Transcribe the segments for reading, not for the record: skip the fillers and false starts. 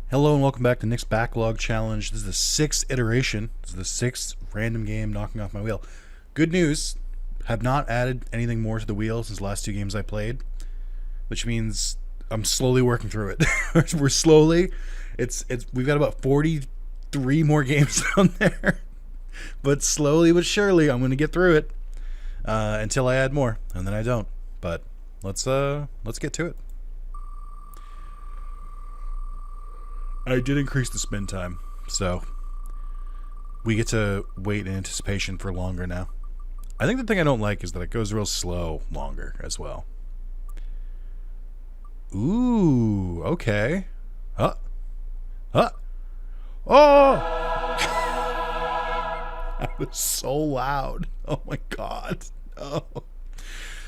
Hello and welcome back to Nick's Backlog Challenge. This is the sixth iteration. This is the sixth random game knocking off my wheel. Good news, have not added anything more to the wheel since the last two games I played, which means I'm slowly working through it. We're slowly, we've got about 43 more games on there, but slowly but surely I'm going to get through it until I add more, and then I don't. But let's get to it. I did increase the spin time, so we get to wait in anticipation for longer now. I think the thing I don't like is that it goes real slow longer as well. Ooh, okay. Huh? Huh? Oh! That was so loud. Oh my god. Oh.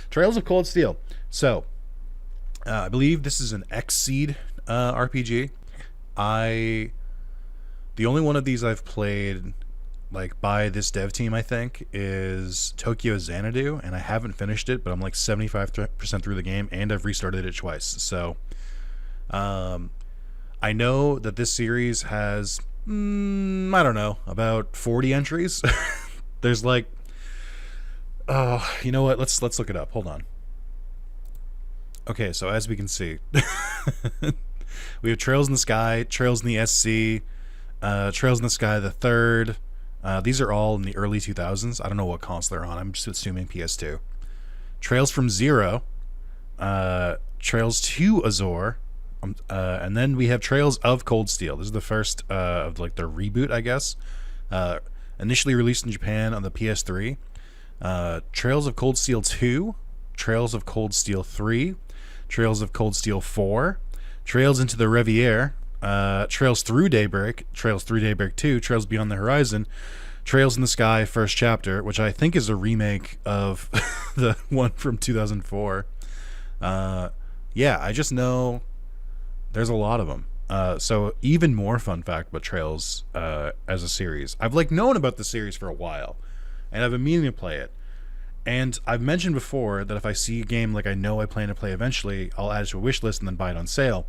Trails of Cold Steel. So, I believe this is an X-Seed RPG. The only one of these I've played like by this dev team I think is Tokyo Xanadu, and I haven't finished it, but I'm like 75% through the game and I've restarted it twice. So I know that this series has I don't know, about 40 entries. There's like you know what, let's look it up. Hold on. Okay, so as we can see, we have Trails in the Sky, Trails in the SC, Trails in the Sky the Third. These are all in the early 2000s. I don't know what console they're on. I'm just assuming PS2. Trails from Zero, Trails to Azure, and then we have Trails of Cold Steel. This is the first of like their reboot, I guess. Initially released in Japan on the PS3. Trails of Cold Steel 2, Trails of Cold Steel 3, Trails of Cold Steel 4, Trails into the Revier, Trails Through Daybreak, Trails Through Daybreak 2, Trails Beyond the Horizon, Trails in the Sky First Chapter, which I think is a remake of the one from 2004. Yeah, I just know there's a lot of them. So even more fun fact about Trails as a series. I've like known about the series for a while, and I've been meaning to play it. And I've mentioned before that if I see a game like I know I plan to play eventually, I'll add it to a wish list and then buy it on sale.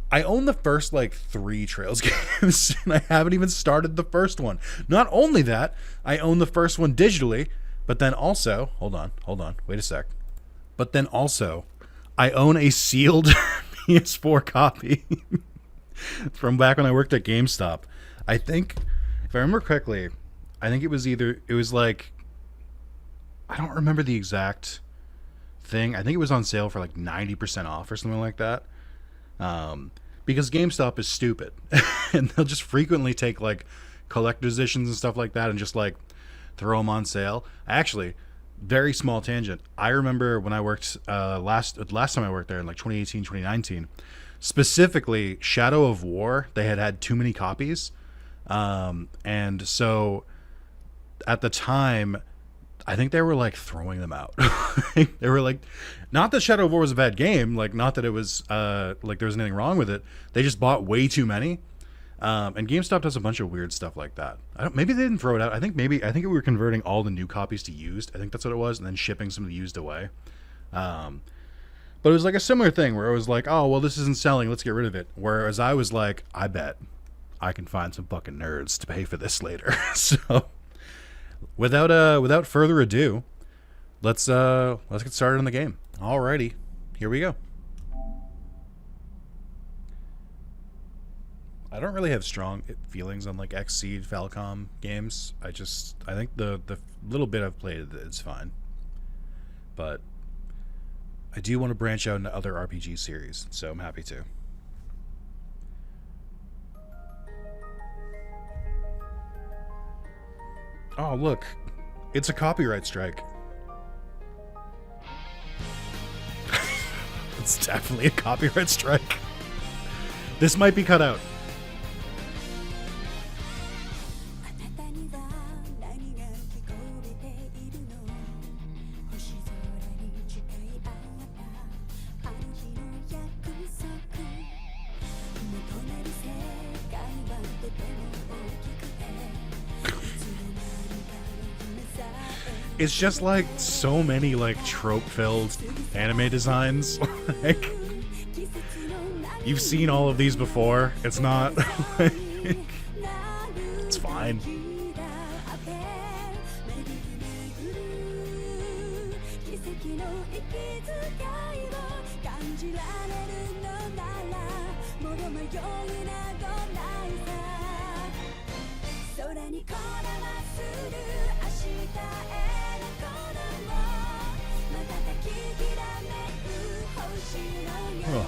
I own the first like 3 Trails games, and I haven't even started the first one. Not only that, I own the first one digitally, but then also, hold on, wait a sec. But then also, I own a sealed PS4 copy from back when I worked at GameStop. I think, if I remember correctly, I think it was like, I don't remember the exact thing. I think it was on sale for like 90% off or something like that. Because GameStop is stupid, and they'll just frequently take like collector's editions and stuff like that and just like throw them on sale. Actually, very small tangent. I remember when I worked last time I worked there in like 2018, 2019, specifically Shadow of War. They had too many copies, and so at the time, I think they were like throwing them out. They were like, not that Shadow of War was a bad game, like not that it was like there was anything wrong with it. They just bought way too many. And GameStop does a bunch of weird stuff like that. Maybe they didn't throw it out. I think we were converting all the new copies to used. I think that's what it was, and then shipping some of the used away. But it was like a similar thing where it was like, oh well, this isn't selling, let's get rid of it. Whereas I was like, I bet I can find some fucking nerds to pay for this later. So without further ado, let's get started on the game. Alrighty, here we go. I don't really have strong feelings on like X-Seed Falcom games. I think the little bit I've played it's fine, but I do want to branch out into other RPG series, so I'm happy to. Oh look, it's a copyright strike. It's definitely a copyright strike. This might be cut out. It's just like so many like trope-filled anime designs. Like, You've seen all of these before. It's not like, it's fine. Oh.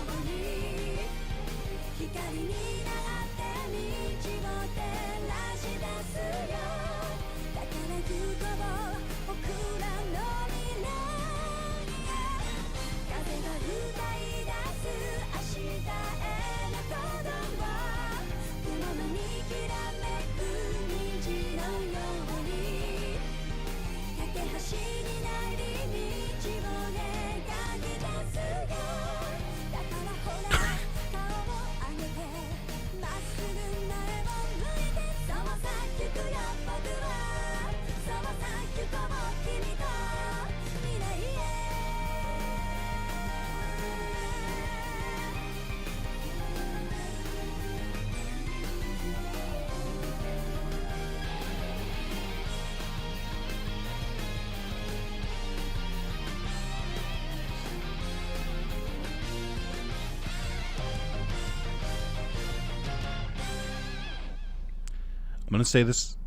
I'm going to say this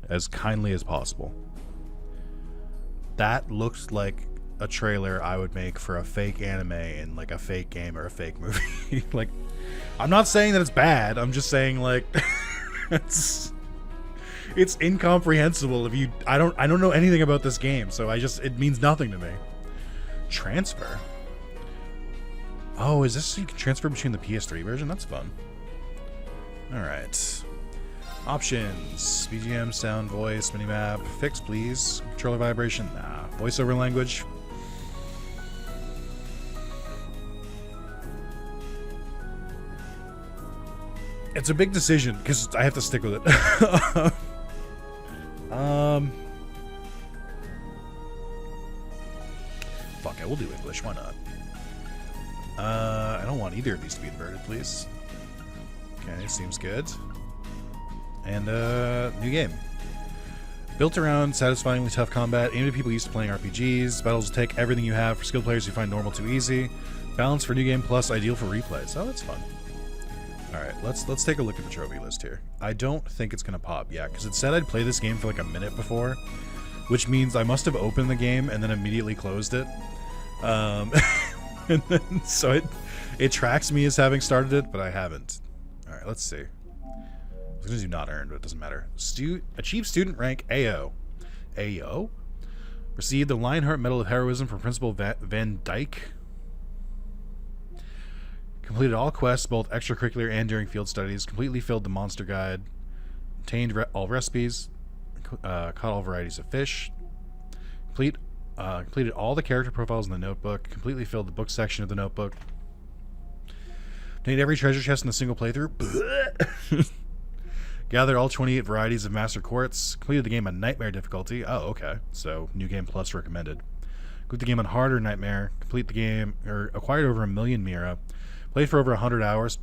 as kindly as possible. That looks like a trailer I would make for a fake anime in like a fake game or a fake movie. Like, I'm not saying that it's bad. I'm just saying like it's incomprehensible if you I don't know anything about this game, so it means nothing to me. Transfer. Oh, is this so you can transfer between the PS3 version? That's fun. All right. Options, BGM, sound, voice, minimap, fix please, controller vibration, nah, voiceover language. It's a big decision because I have to stick with it. Fuck it, we'll do English, why not? I don't want either of these to be inverted, please. Okay, seems good. And new game. Built around satisfyingly tough combat, aimed at people used to playing RPGs. Battles will take everything you have for skilled players who find normal too easy. Balance for new game plus ideal for replays. Oh, that's fun. Alright, let's take a look at the trophy list here. I don't think it's gonna pop yet, because it said I'd play this game for like a minute before, which means I must have opened the game and then immediately closed it. And then, so it tracks me as having started it, but I haven't. Alright, let's see. I was going to do not earned, but it doesn't matter. Achieve student rank AO. AO? Received the Lionheart Medal of Heroism from Principal Van Dyke. Completed all quests, both extracurricular and during field studies. Completely filled the monster guide. Obtained all recipes. Caught all varieties of fish. Completed all the character profiles in the notebook. Completely filled the book section of the notebook. Obtained every treasure chest in a single playthrough. Gathered all 28 varieties of Master Quartz. Completed the game on Nightmare difficulty. Oh, okay. So, New Game Plus recommended. Complete the game on Harder Nightmare. Complete the game, or acquired over 1 million Mira. Played for over 100 hours.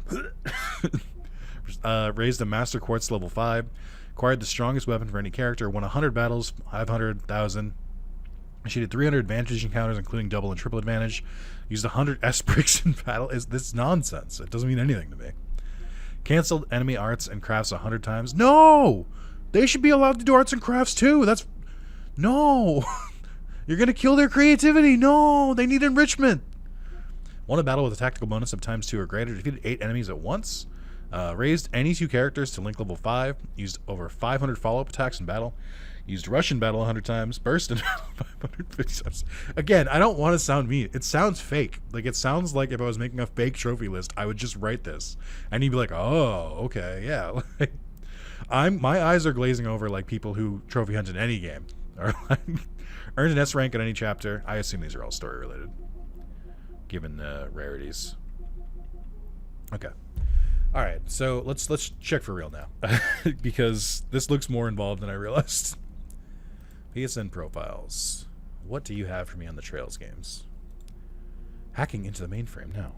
Raised a Master Quartz level 5. Acquired the strongest weapon for any character. Won 100 battles, 500,000. She did 300 advantage encounters, including double and triple advantage. Used 100 S bricks in battle. This is nonsense. It doesn't mean anything to me. Canceled enemy arts and crafts 100 times. No! They should be allowed to do arts and crafts too. That's... No! You're gonna kill their creativity. No! They need enrichment. Won a battle with a tactical bonus of ×2 or greater. Defeated 8 enemies at once. Raised any 2 characters to link level 5. Used over 500 follow-up attacks in battle. Used rush in battle 100 times. Burst in battle 550 times. Again, I don't want to sound mean. It sounds fake. Like, it sounds like if I was making a fake trophy list, I would just write this. And you'd be like, oh, okay, yeah. Like, my eyes are glazing over like people who trophy hunt in any game. Or like, earned an S rank in any chapter. I assume these are all story related, given rarities. Okay. All right, so let's check for real now, because this looks more involved than I realized. PSN profiles. What do you have for me on the Trails games? Hacking into the mainframe now.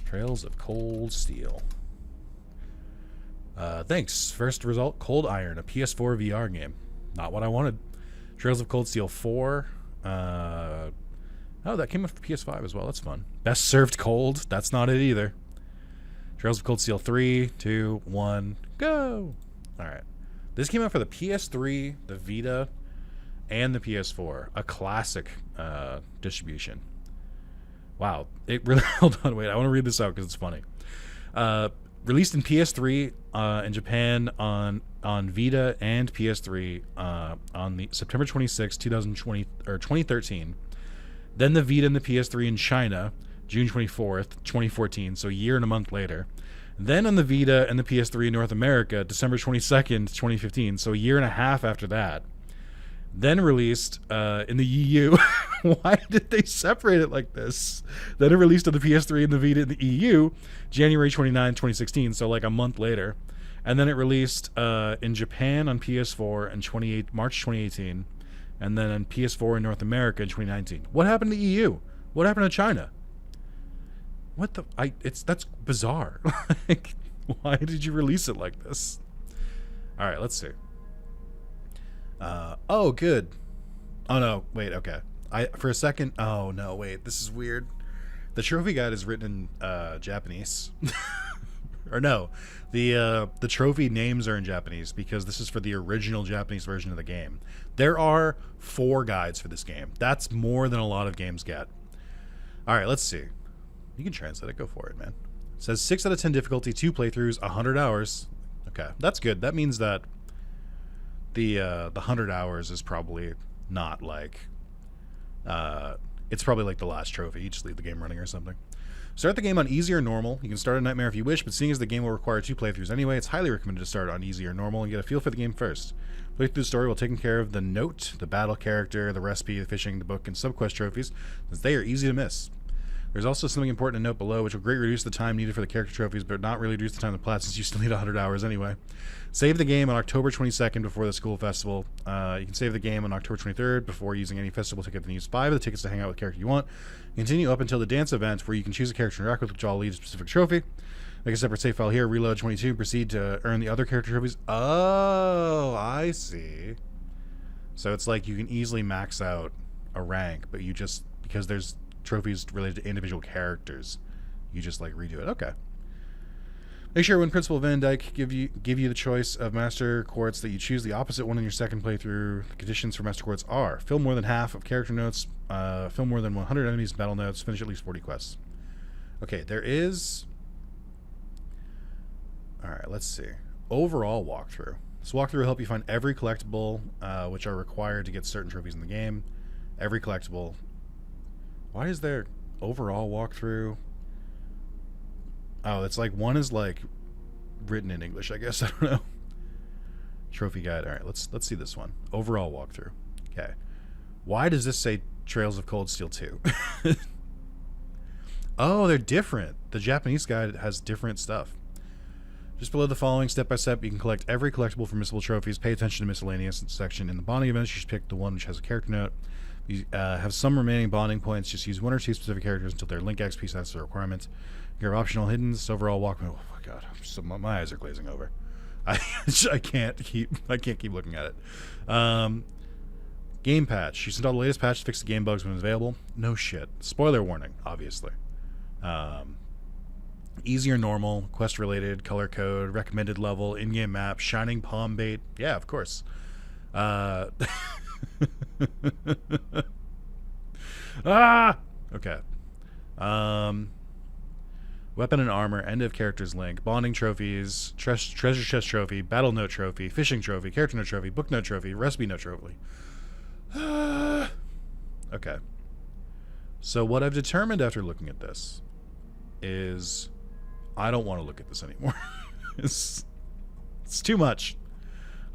Trails of Cold Steel. Thanks. First result, Cold Iron, a PS4 VR game. Not what I wanted. Trails of Cold Steel 4. Oh, that came up for PS5 as well. That's fun. Best Served Cold. That's not it either. Trails of Cold Steel 3, 2, 1, go! Alright. This came out for the PS3, the Vita, and the PS4. A classic distribution. Wow. It really... Hold on, wait. I want to read this out because it's funny. Released in PS3 in Japan on Vita and PS3 on the September 26, 2013. Then the Vita and the PS3 in China, June 24th, 2014, so a year and a month later. Then on the Vita and the PS3 in North America, December 22nd, 2015, so a year and a half after that. Then released in the EU. Why did they separate it like this? Then it released on the PS3 and the Vita in the EU, January 29, 2016, so like a month later. And then it released in Japan on PS4 in March 2018. And then on PS4 in North America in 2019. What happened to the EU? What happened to China? What the... That's bizarre. Like, why did you release it like this? All right, let's see. Oh, good. Oh, no. Wait, okay. For a second... Oh, no, wait. This is weird. The trophy guide is written in Japanese. Or no. The trophy names are in Japanese because this is for the original Japanese version of the game. There are 4 guides for this game. That's more than a lot of games get. All right, let's see. You can translate it. Go for it, man. It says 6 out of 10 difficulty, 2 playthroughs, 100 hours. Okay, that's good. That means that the 100 hours is probably not like... it's probably like the last trophy. You just leave the game running or something. Start the game on easy or normal. You can start on Nightmare if you wish, but seeing as the game will require 2 playthroughs anyway, it's highly recommended to start on easy or normal and get a feel for the game first. Play through the story while taking care of the note, the battle character, the recipe, the fishing, the book, and subquest trophies, since they are easy to miss. There's also something important to note below, which will greatly reduce the time needed for the character trophies, but not really reduce the time to plot, since you still need 100 hours anyway. Save the game on October 22nd before the school festival. You can save the game on October 23rd before using any festival ticket, then use 5 of the tickets to hang out with the character you want. Continue up until the dance event, where you can choose a character to interact with, which all lead to a specific trophy. Make a separate save file here, reload 22, proceed to earn the other character trophies. Oh, I see. So it's like you can easily max out a rank, but you just, because there's trophies related to individual characters, you just like redo it. Okay. Make sure when Principal Van Dyke give you the choice of Master Quartz that you choose the opposite one in your second playthrough. The conditions for Master Quartz are: fill more than half of character notes, fill more than 100 enemies battle notes, finish at least 40 quests. Okay, there is... Alright, let's see. Overall walkthrough. This walkthrough will help you find every collectible, which are required to get certain trophies in the game. Every collectible. Why is there overall walkthrough? Oh, it's like one is like written in English, I guess. I don't know. Trophy guide. All right, let's see this one. Overall walkthrough. Okay. Why does this say Trails of Cold Steel 2? Oh, they're different. The Japanese guide has different stuff. Just below the following, step by step, you can collect every collectible for missable trophies. Pay attention to miscellaneous section. In the bonding events, you should pick the one which has a character note. You have some remaining bonding points. Just use 1 or 2 specific characters until their link XP sets the requirement. You have optional hiddens. Overall walk. Oh my god, my eyes are glazing over. I can't keep looking at it. Game patch. You install the latest patch to fix the game bugs when it's available. No shit. Spoiler warning, obviously. Easy or normal, quest related, color code, recommended level, in-game map, shining palm bait. Yeah, of course. Okay. Weapon and armor, end of characters link, bonding trophies, treasure chest trophy, battle note trophy, fishing trophy, character note trophy, book note trophy, recipe note trophy. Okay. So what I've determined after looking at this is I don't want to look at this anymore. It's too much.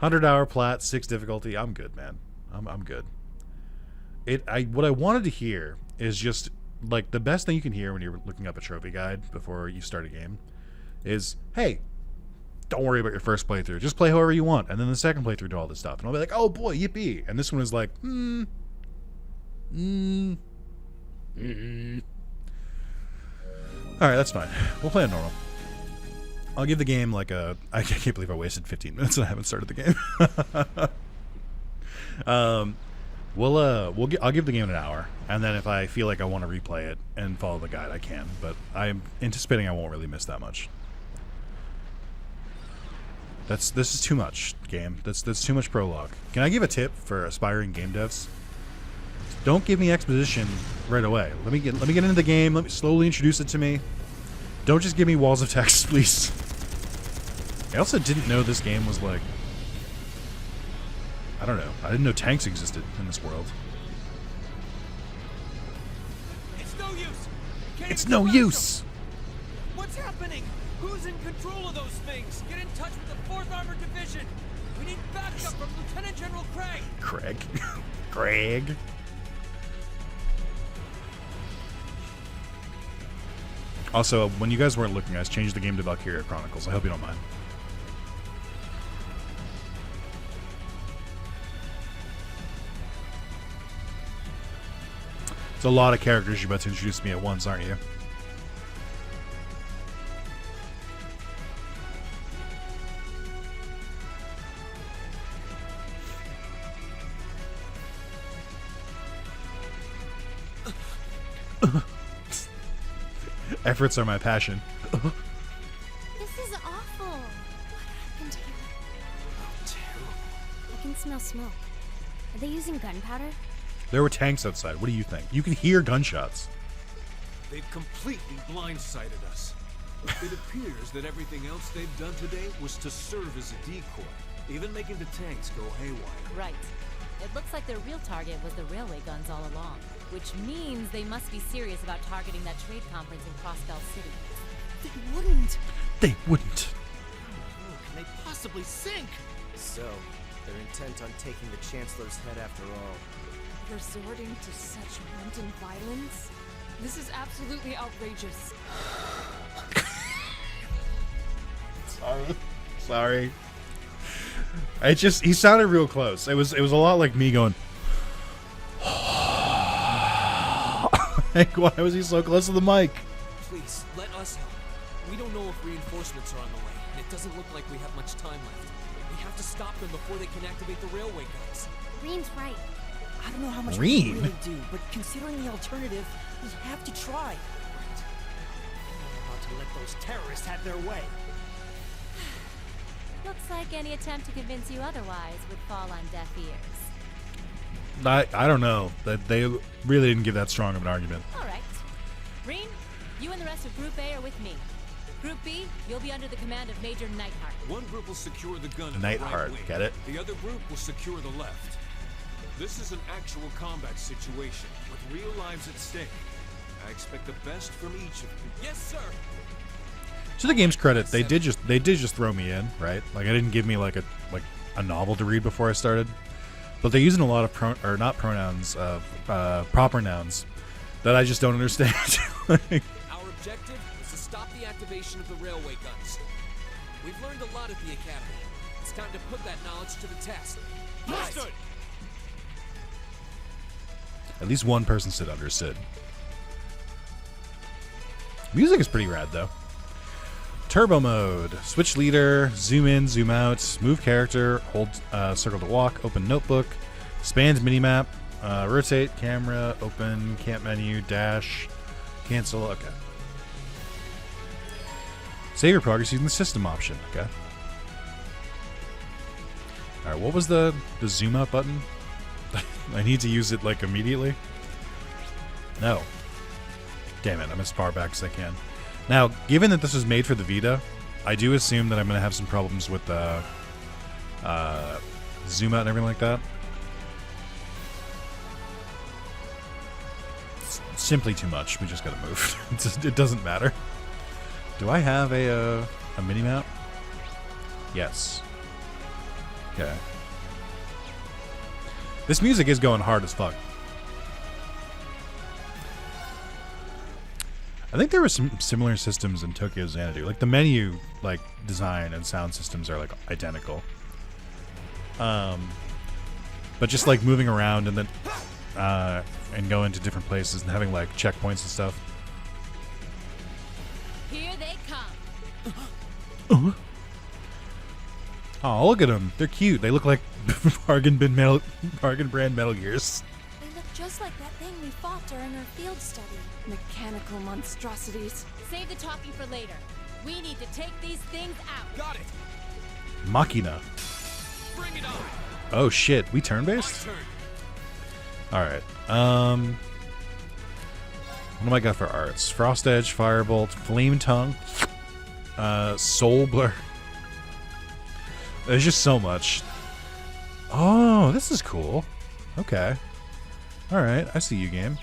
100-hour plat, 6 difficulty. I'm good, man. I'm good. What I wanted to hear is just like the best thing you can hear when you're looking up a trophy guide before you start a game is, hey, don't worry about your first playthrough. Just play however you want, and then the second playthrough do all this stuff. And I'll be like, oh boy, yippee. And this one is like, Alright, that's fine. We'll play it normal. I'll give the game like a... I can't believe I wasted 15 minutes and I haven't started the game. I'll give the game an hour, and then if I feel like I want to replay it and follow the guide, I can. But I'm anticipating I won't really miss that much. This is too much, game. That's too much prologue. Can I give a tip for aspiring game devs? Don't give me exposition right away. Let me get into the game. Let me slowly introduce it to me. Don't just give me walls of text, please. I also didn't know this game was like... I don't know. I didn't know tanks existed in this world. It's no use. It's no use. What's happening? Who's in control of those things? Get in touch with the 4th Armored Division. We need backup from Lieutenant General Craig. Craig. Craig. Also, when you guys weren't looking, I just changed the game to Valkyria Chronicles. I hope you don't mind. It's a lot of characters you're about to introduce me at once, aren't you? Efforts are my passion. This is awful. What happened here? Oh, terrible. I can smell smoke. Are they using gunpowder? There were tanks outside. What do you think? You can hear gunshots. They've completely blindsided us. It appears that everything else they've done today was to serve as a decoy, even making the tanks go haywire. Right. It looks like their real target was the railway guns all along, which means they must be serious about targeting that trade conference in Crossbell City. They wouldn't. They wouldn't. How can they possibly sink? So, they're intent on taking the Chancellor's head after all. Resorting to such wanton violence? This is absolutely outrageous. Sorry. He sounded real close. It was a lot like me going. Like, why was he so close to the mic? Please, let us help. We don't know if reinforcements are on the way, and it doesn't look like we have much time left. We have to stop them before they can activate the railway guns. Reen's right. I don't know how much Reen? we really do, but considering the alternative, we have to try. Not to let those terrorists have their way. Looks like any attempt to convince you otherwise would fall on deaf ears. I don't know. That they really didn't give that strong of an argument. All right. Reen, you and the rest of Group A are with me. Group B, you'll be under the command of Major Nightheart. One group will secure the gun. Nightheart, get it? The other group will secure the left. This is an actual combat situation with real lives at stake. I expect the best from each of you. Yes, sir. To the game's credit, they did just throw me in, right? Like, I didn't give me like a novel to read before I started. But they're using a lot of proper nouns that I just don't understand. Our objective is to stop the activation of the railway guns. We've learned a lot at the academy. It's time to put that knowledge to the test. Understood. At least one person stood under Sid. Music is pretty rad, though. Turbo mode. Switch leader. Zoom in, zoom out. Move character. Hold circle to walk. Open notebook. Expand minimap. Rotate camera. Open camp menu. Dash. Cancel. Okay. Save your progress using the system option. Okay. Alright, what was the zoom out button? I need to use it like immediately? No. Damn it, I'm as far back as I can. Now, given that this was made for the Vita, I do assume that I'm going to have some problems with zoom out and everything like that. It's simply too much. We just got to move. It doesn't matter. Do I have a mini-map? Yes. Okay. This music is going hard as fuck. I think there were some similar systems in Tokyo Xanadu. Like the menu, like design and sound systems are like identical. But just like moving around and then and going to different places and having like checkpoints and stuff. Oh, look at them. They're cute. They look like bargain brand Metal Gears. They look just like that thing we fought during our field study. Mechanical monstrosities. Save the talking for later. We need to take these things out. Got it. Machina. Bring it on. Oh shit, we turn My based? turn. Alright. What do I got for arts? Frost Edge, Firebolt, Flame Tongue, Soul Blur. There's just so much. Oh, this is cool. Okay. Alright, I see you, game.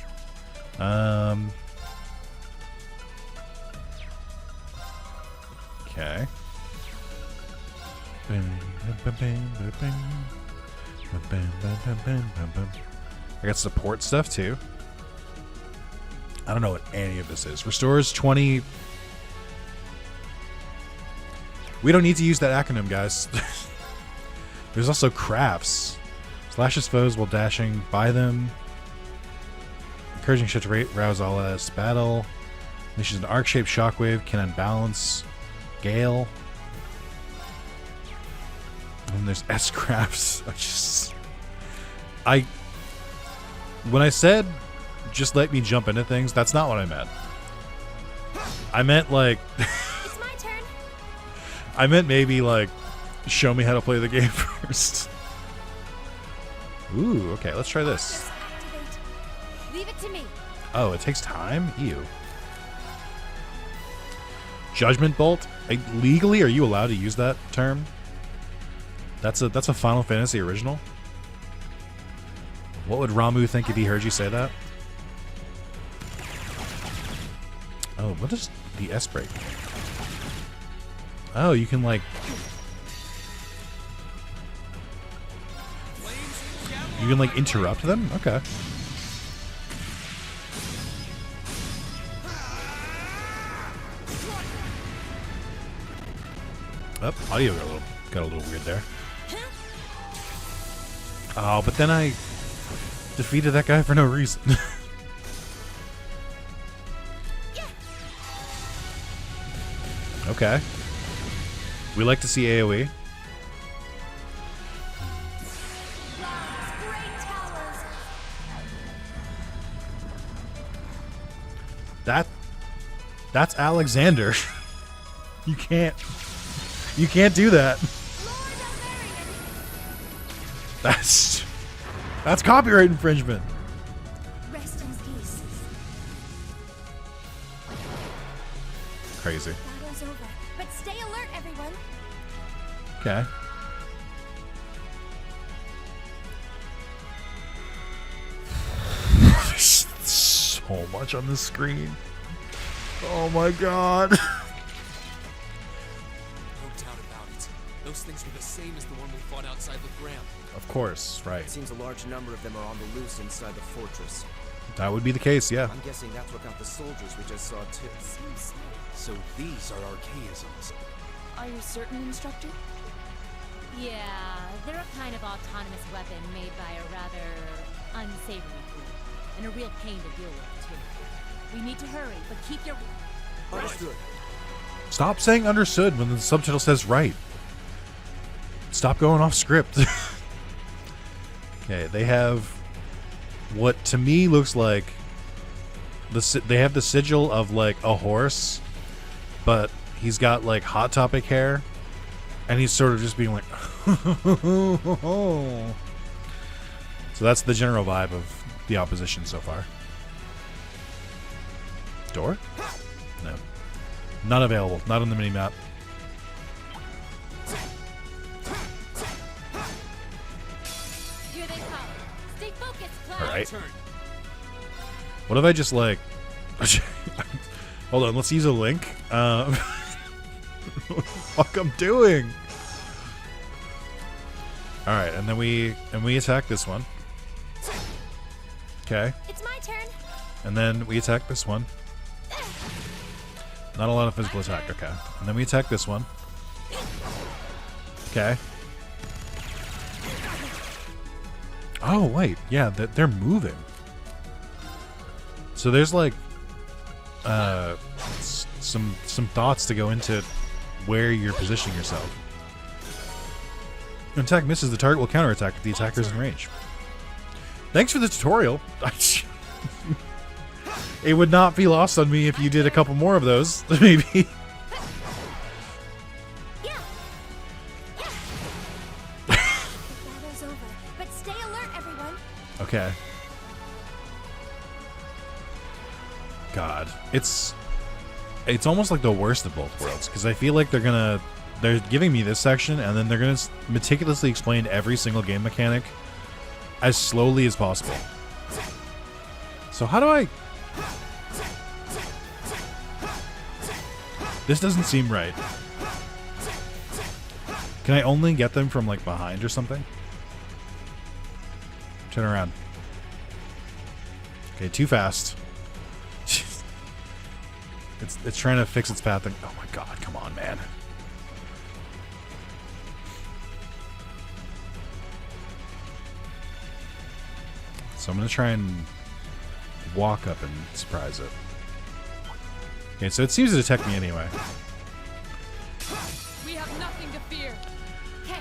Okay. I got support stuff too. I don't know what any of this is. Restores 20. We don't need to use that acronym, guys. There's also crafts. Slashes foes while dashing by them. Encouraging shit to rouse all as battle. This is an arc-shaped shockwave. Can unbalance. Gale. And there's S-crafts. When I said just let me jump into things, that's not what I meant. I meant like It's my turn. I meant maybe like show me how to play the game first. Ooh, okay, let's try this. Just activate. Leave it to me. Oh, it takes time? Ew. Judgment Bolt? Legally, are you allowed to use that term? That's a Final Fantasy original? What would Ramu think if he heard you say that? Oh, what is the S break? Oh, you can like... You can like interrupt them? Okay. Oh, audio got a little weird there. Oh, but then I defeated that guy for no reason. Okay. We like to see AoE. Great towers. That's Alexander. You can't do that. That's copyright infringement. Rest in peace. Crazy. Battle's over. But stay alert, everyone. Okay. There's so much on the screen. Oh my god. No doubt about it. Those things were the same as the one we fought outside the Gram. Of course, right. It seems a large number of them are on the loose inside the fortress. That would be the case, yeah. I'm guessing that's what got the soldiers we just saw too. Seems So these are archaisms. Are you certain, Instructor? Yeah, they're a kind of autonomous weapon made by a rather unsavory group. And a real pain to deal with, too. We need to hurry, but keep your... Understood. Stop saying understood when the subtitle says right. Stop going off script. Okay, they have what to me looks like they have the sigil of like a horse, but he's got like Hot Topic hair, and he's sort of just being like so that's the general vibe of the opposition so far. Door? No. Not available. Not on the mini-map. Here they come. Stay focused, Cloud. Alright. Turn. What if I just like... Hold on, let's use a link. What the fuck I'm doing? Alright, and then we attack this one. Okay. It's my turn. And then we attack this one. Not a lot of physical attack, okay. And then we attack this one. Okay. Oh, wait. Yeah, they're moving. So there's like some thoughts to go into where you're positioning yourself. When attack misses, the target will counterattack if the attacker is in range. Thanks for the tutorial. It would not be lost on me if you did a couple more of those, maybe. Battle's over, but stay alert, everyone. Okay. God, it's almost like the worst of both worlds, because I feel like they're giving me this section and then they're gonna meticulously explain every single game mechanic as slowly as possible. So how do I? This doesn't seem right. Can I only get them from like behind or something? Turn around. Okay, too fast. It's trying to fix its path. Oh my god, come on, man. So I'm going to try and walk up and surprise it. Okay, so it seems to detect me anyway. We have nothing to fear. Okay,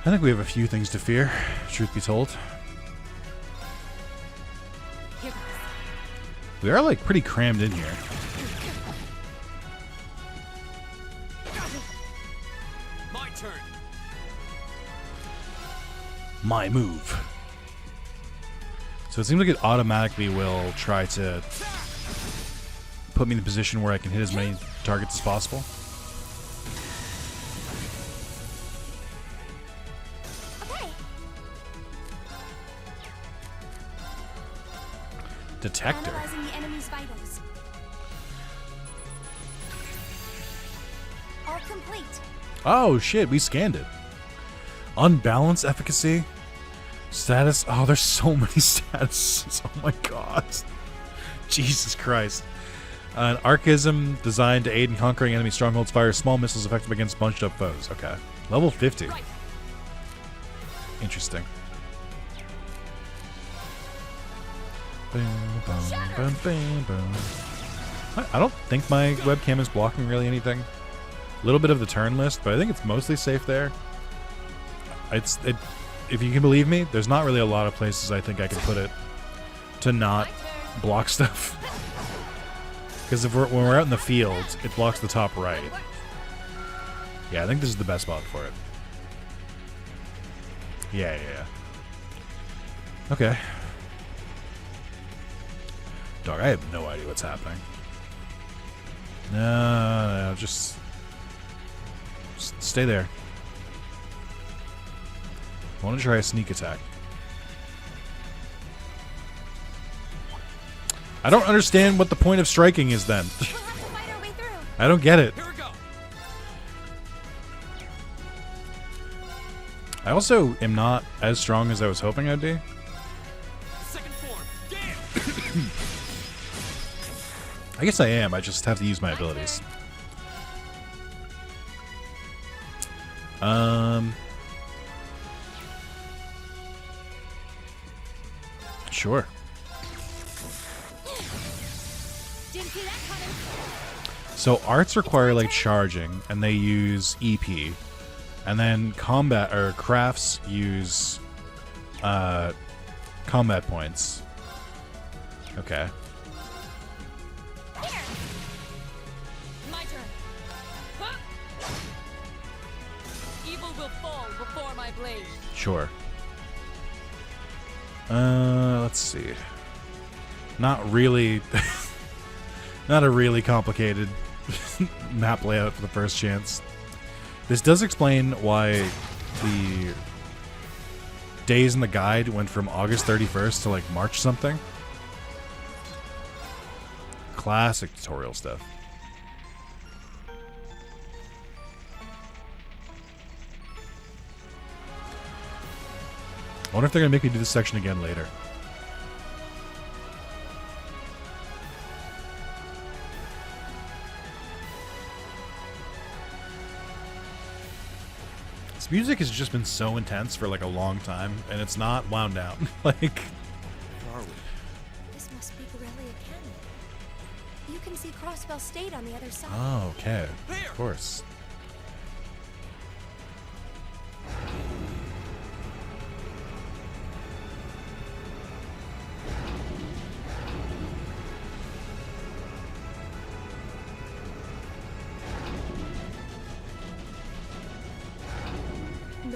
I think we have a few things to fear, truth be told. Here goes. We are like pretty crammed in here. My turn. My move. So it seems like it automatically will try to put me in the position where I can hit as many targets as possible. okay. Detector. Analyzing the enemy's vitals. All complete. Oh shit, we scanned it. Unbalanced efficacy. Status. Oh, there's so many statuses. Oh my god. Jesus Christ. An archism designed to aid in conquering enemy strongholds, fires small missiles effective against bunched up foes. Okay. Level 50. Interesting. I don't think my webcam is blocking really anything. A little bit of the turn list, but I think it's mostly safe there. If you can believe me, there's not really a lot of places I think I can put it to not block stuff. Because when we're out in the field, it blocks the top right. Yeah, I think this is the best spot for it. Yeah. Okay. Dog, I have no idea what's happening. No, just stay there. I want to try a sneak attack. I don't understand what the point of striking is then. We'll have to fight our way through. I don't get it. Here we go. I also am not as strong as I was hoping I'd be. Second form. Damn. I guess I am. I just have to use my abilities. Sure. Didn't see that coming. So arts require like charging, and they use EP, and then combat or crafts use combat points. Okay. Here. My turn. Huh? Evil will fall before my blade. Sure. Let's see. Not really. Not a really complicated map layout for the first chance. This does explain why the days in the guide went from August 31st to like March something. Classic tutorial stuff. I wonder if they're going to make me do this section again later. This music has just been so intense for like a long time, and it's not wound down. Like, Where are we? This must be Borrelia Canyon. You can see Crossbell State on the other side. oh, okay. There. Of course.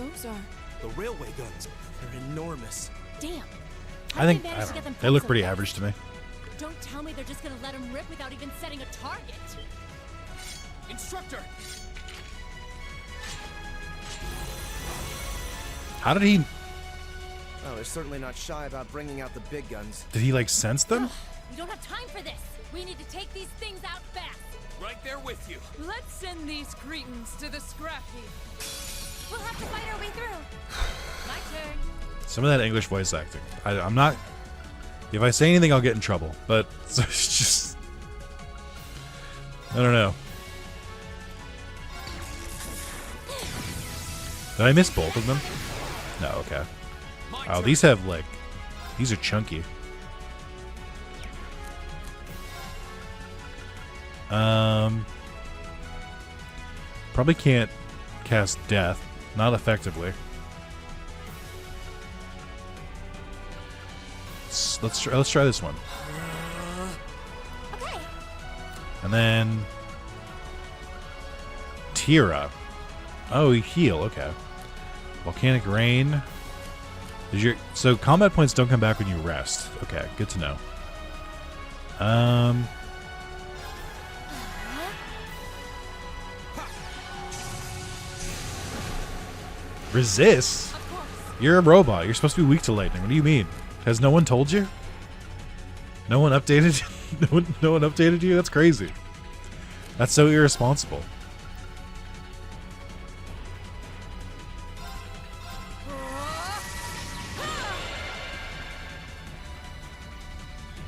those are? The railway guns. They're enormous. Damn. I think I don't know. They look pretty average to me. Don't tell me they're just gonna let him rip without even setting a target. Instructor! How did he? Oh, they're certainly not shy about bringing out the big guns. Did he like sense them? We don't have time for this. We need to take these things out fast. Right there with you. Let's send these cretins to the scrap heap. We'll have to fight our way through. My turn. Some of that English voice acting. I'm not. If I say anything, I'll get in trouble. But it's just. I don't know. Did I miss both of them? No, okay. Oh, these have like. These are chunky. Probably can't cast death. Not effectively. Let's try this one. Okay. And then Tira. Oh, heal. Okay. Volcanic rain. So combat points don't come back when you rest. Okay, good to know. Resist? You're a robot. You're supposed to be weak to lightning. What do you mean? Has no one told you? No one updated? No one updated you? That's crazy. That's so irresponsible.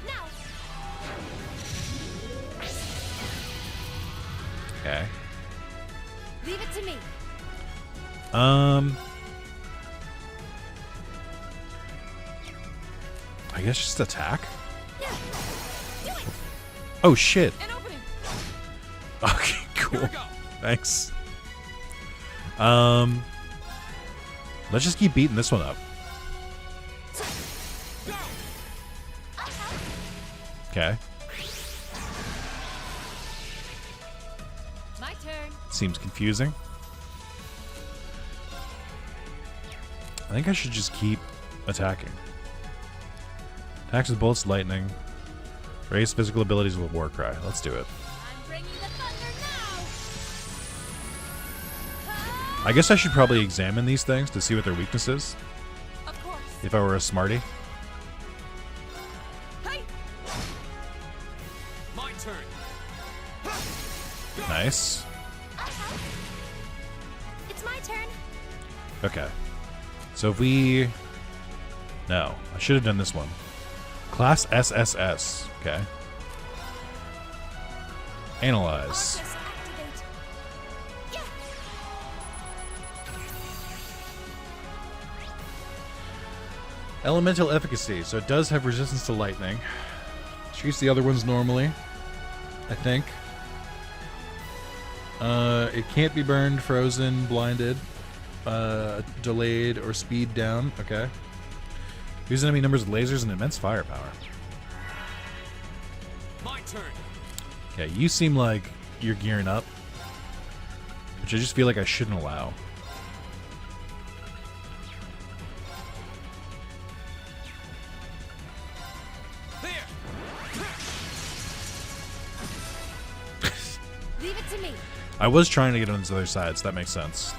Now. Okay. Leave it to me. I guess just attack? Do it. Oh shit. An opening. Okay, cool. Thanks. Let's just keep beating this one up. Okay. My turn. Seems confusing. I think I should just keep attacking. Attacks with bullets, lightning. Raise physical abilities with Warcry. Let's do it. I'm bringing the thunder now. I guess I should probably examine these things to see what their weakness is. Of course. If I were a smarty. Hey! My turn. Nice. It's my turn. Okay. So if we... No. I should have done this one. Class SSS. Okay. Analyze. Arcus, activate. Yeah. Elemental efficacy. So it does have resistance to lightning. Treats the other ones normally. I think. It can't be burned, frozen, blinded, delayed, or speed down. Okay. Use enemy numbers with lasers and immense firepower. My turn. Okay, you seem like you're gearing up, which I just feel like I shouldn't allow. There. Leave it to me. I was trying to get on these other sides. That makes sense.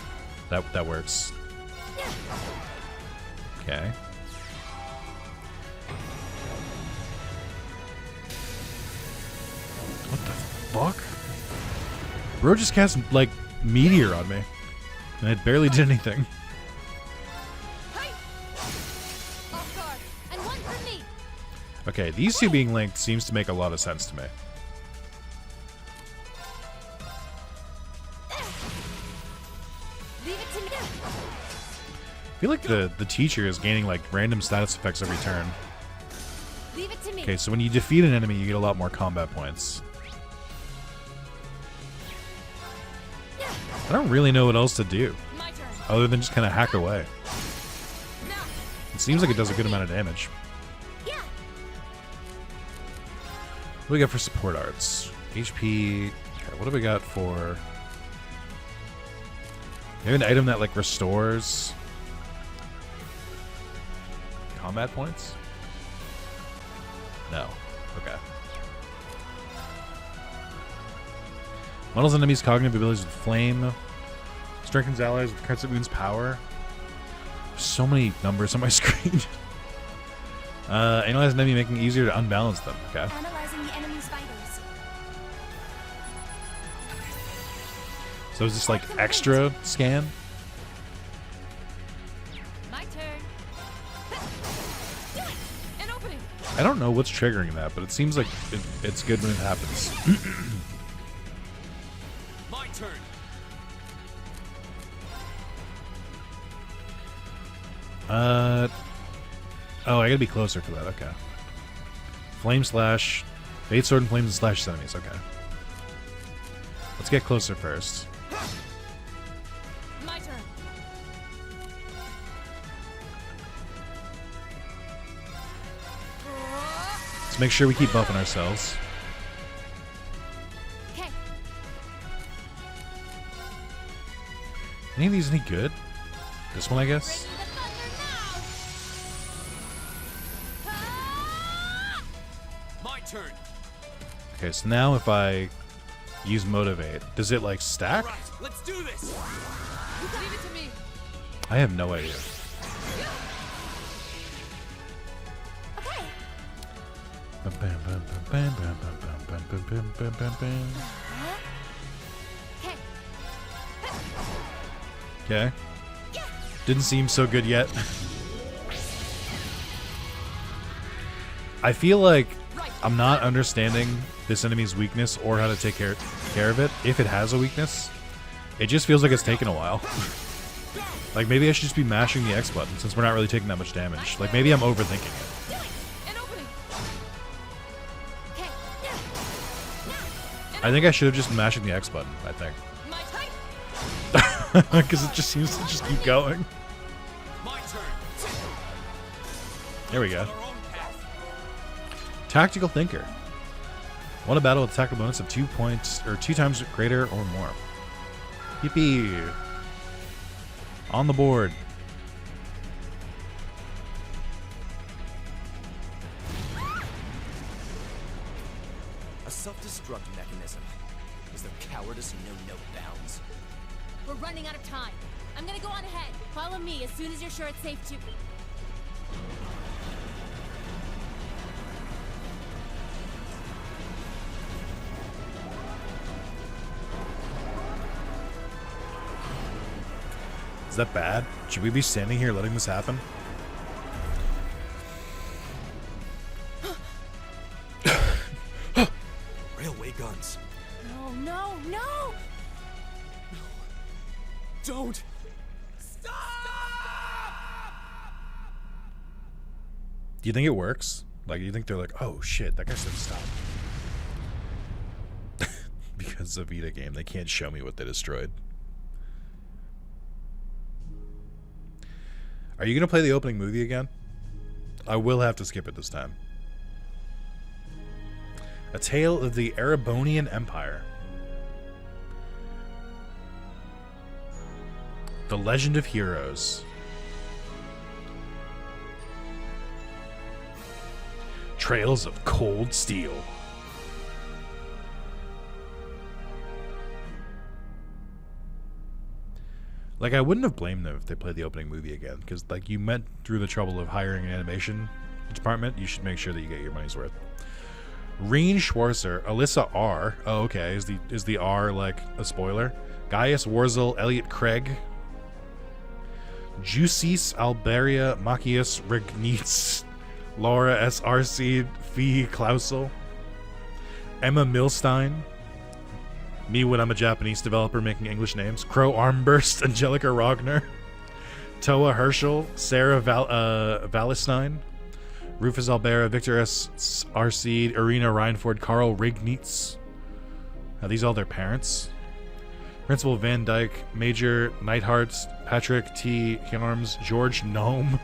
That works. Okay. What the fuck? Bro just cast, like, meteor on me. And it barely did anything. Hey! Off guard. And one for me. Okay, these two being linked seems to make a lot of sense to me. Leave it to me. I feel like the teacher is gaining, like, random status effects every turn. Leave it to me. Okay, so when you defeat an enemy, you get a lot more combat points. I don't really know what else to do, My turn. other than just kind of hack away. Now. It seems like it does a good amount of damage. Yeah. What do we got for support arts? HP. Okay, what do we got for Maybe an item that like restores combat points? No. Okay. Models enemies' cognitive abilities with flame. Strengthens allies with Crescent Moon's power. So many numbers on my screen. Analyze an enemy, making it easier to unbalance them. Okay. Analyzing the enemy's vitals. So is this like extra scan? My turn. Do it! An opening! I don't know what's triggering that, but it seems like it's good when it happens. My turn. Oh, I gotta be closer for that. Okay. Flame slash, bait sword and flames and slash enemies. Okay. Let's get closer first. My turn. Let's make sure we keep buffing ourselves. Okay. Any of these any good? This one, I guess. Bringing the thunder now. Ah! My turn. Okay, so now if I use motivate, does it like stack? All right, let's do this. Leave it to me. I have no idea. Okay. Okay. Okay. Didn't seem so good yet. I feel like I'm not understanding this enemy's weakness or how to take care of it. If it has a weakness, it just feels like it's taken a while. Like maybe I should just be mashing the X button since we're not really taking that much damage. Like maybe I'm overthinking it. Do it! An opening! Okay. I think I should have just been mashing the X button, I think. My turn! Because it just seems to just keep going. My turn. There we go. On our own path. Tactical Thinker. Won a battle with a tactical bonus of 2 points, or 2 times greater or more. Yippee. On the board. A self-destruct mechanism. Is there cowardice know no bounds? We're running out of time. I'm gonna go on ahead. Follow me as soon as you're sure it's safe to. Is that bad? Should we be standing here letting this happen? Railway guns. No, no, no! Don't. Do you think it works? Like, do you think they're like, oh shit, that guy should stop? Because of Vita game, they can't show me what they destroyed. Are you gonna play the opening movie again? I will have to skip it this time. A Tale of the Erebonian Empire. The Legend of Heroes. Trails of Cold Steel. Like, I wouldn't have blamed them if they played the opening movie again, because, like, you went through the trouble of hiring an animation department. You should make sure that you get your money's worth. Reen Schwarzer, Alyssa R. Oh, okay. Is the R, like, a spoiler? Gaius Warzel, Elliot Craig. Jusis Alberia, Machias Regnitz, Laura S. Arseed, Fee Klausel. Emma Milstein. Me when I'm a Japanese developer making English names. Crow Armburst, Angelica Rogner. Toa Herschel, Sarah Valestein. Rufus Albera, Victor S. Arseed, Irina Reinford, Carl Rignitz. Are these all their parents? Principal Van Dyke, Major Neidhart, Patrick T. Harms, George Nome.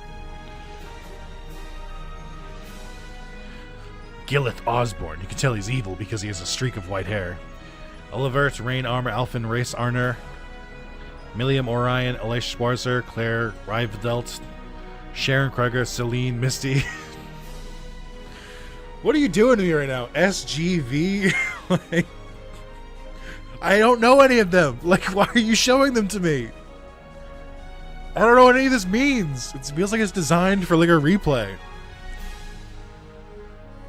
Gilleth Osborne. You can tell he's evil because he has a streak of white hair. Olivert, Rain Armor, Alphen, Race Arner. Milliam Orion, Alicia Schwarzer, Claire Rivdelt, Sharon Krieger, Celine, Misty. What are you doing to me right now? SGV? Like, I don't know any of them. Like, why are you showing them to me? I don't know what any of this means. It feels like it's designed for like a replay.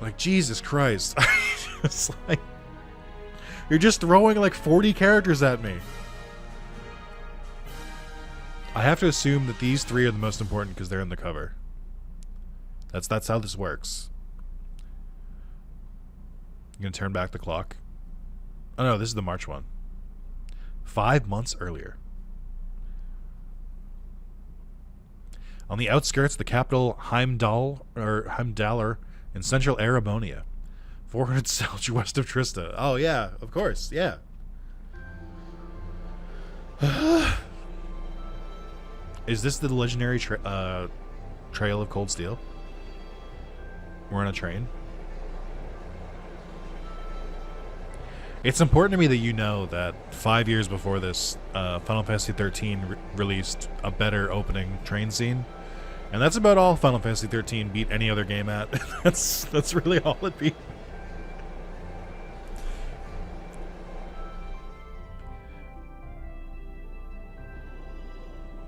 Like, Jesus Christ. It's like, you're just throwing like 40 characters at me. I have to assume that these three are the most important because they're in the cover. That's how this works. You gonna turn back the clock? Oh no, this is the March one. 5 months earlier. On the outskirts, the capital Heimdallr in central Arabonia. 400 Selj west of Trista. Oh yeah, of course, yeah. Is this the legendary Trail of Cold Steel? We're on a train. It's important to me that you know that 5 years before this, Final Fantasy 13 released a better opening train scene. And that's about all Final Fantasy 13 beat any other game at. That's really all it beat.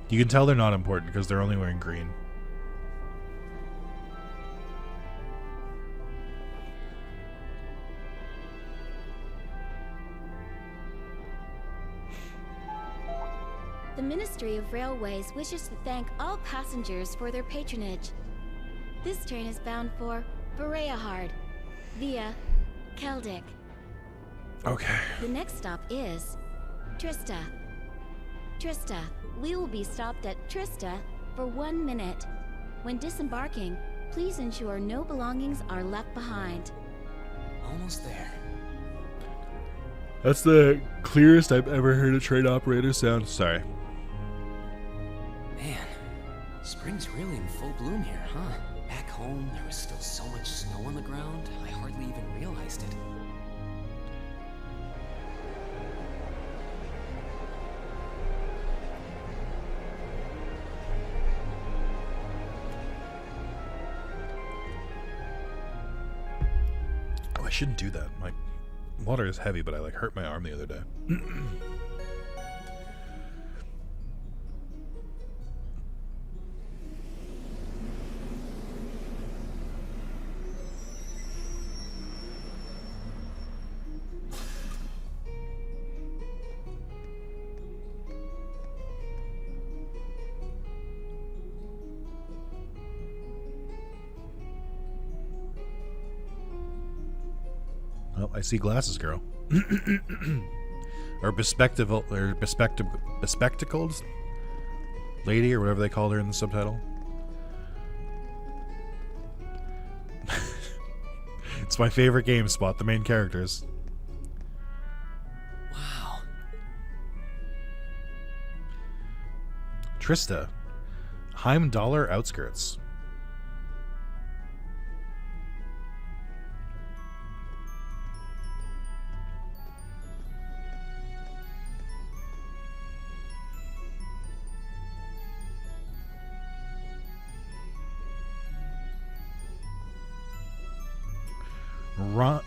You can tell they're not important because they're only wearing green. The Ministry of Railways wishes to thank all passengers for their patronage. This train is bound for Vareahard via Keldic. Okay. The next stop is Trista. Trista. We will be stopped at Trista for 1 minute. When disembarking, please ensure no belongings are left behind. Almost there. That's the clearest I've ever heard a train operator sound. Sorry. Man, spring's really in full bloom here, huh? Back home, there was still so much snow on the ground, I hardly even realized it. Oh, I shouldn't do that. My water is heavy, but I like hurt my arm the other day. Oh, I see glasses, girl. Or bespectacled lady, or whatever they called her in the subtitle. It's my favorite game, spot the main characters. Wow. Trista. Heimdallr outskirts.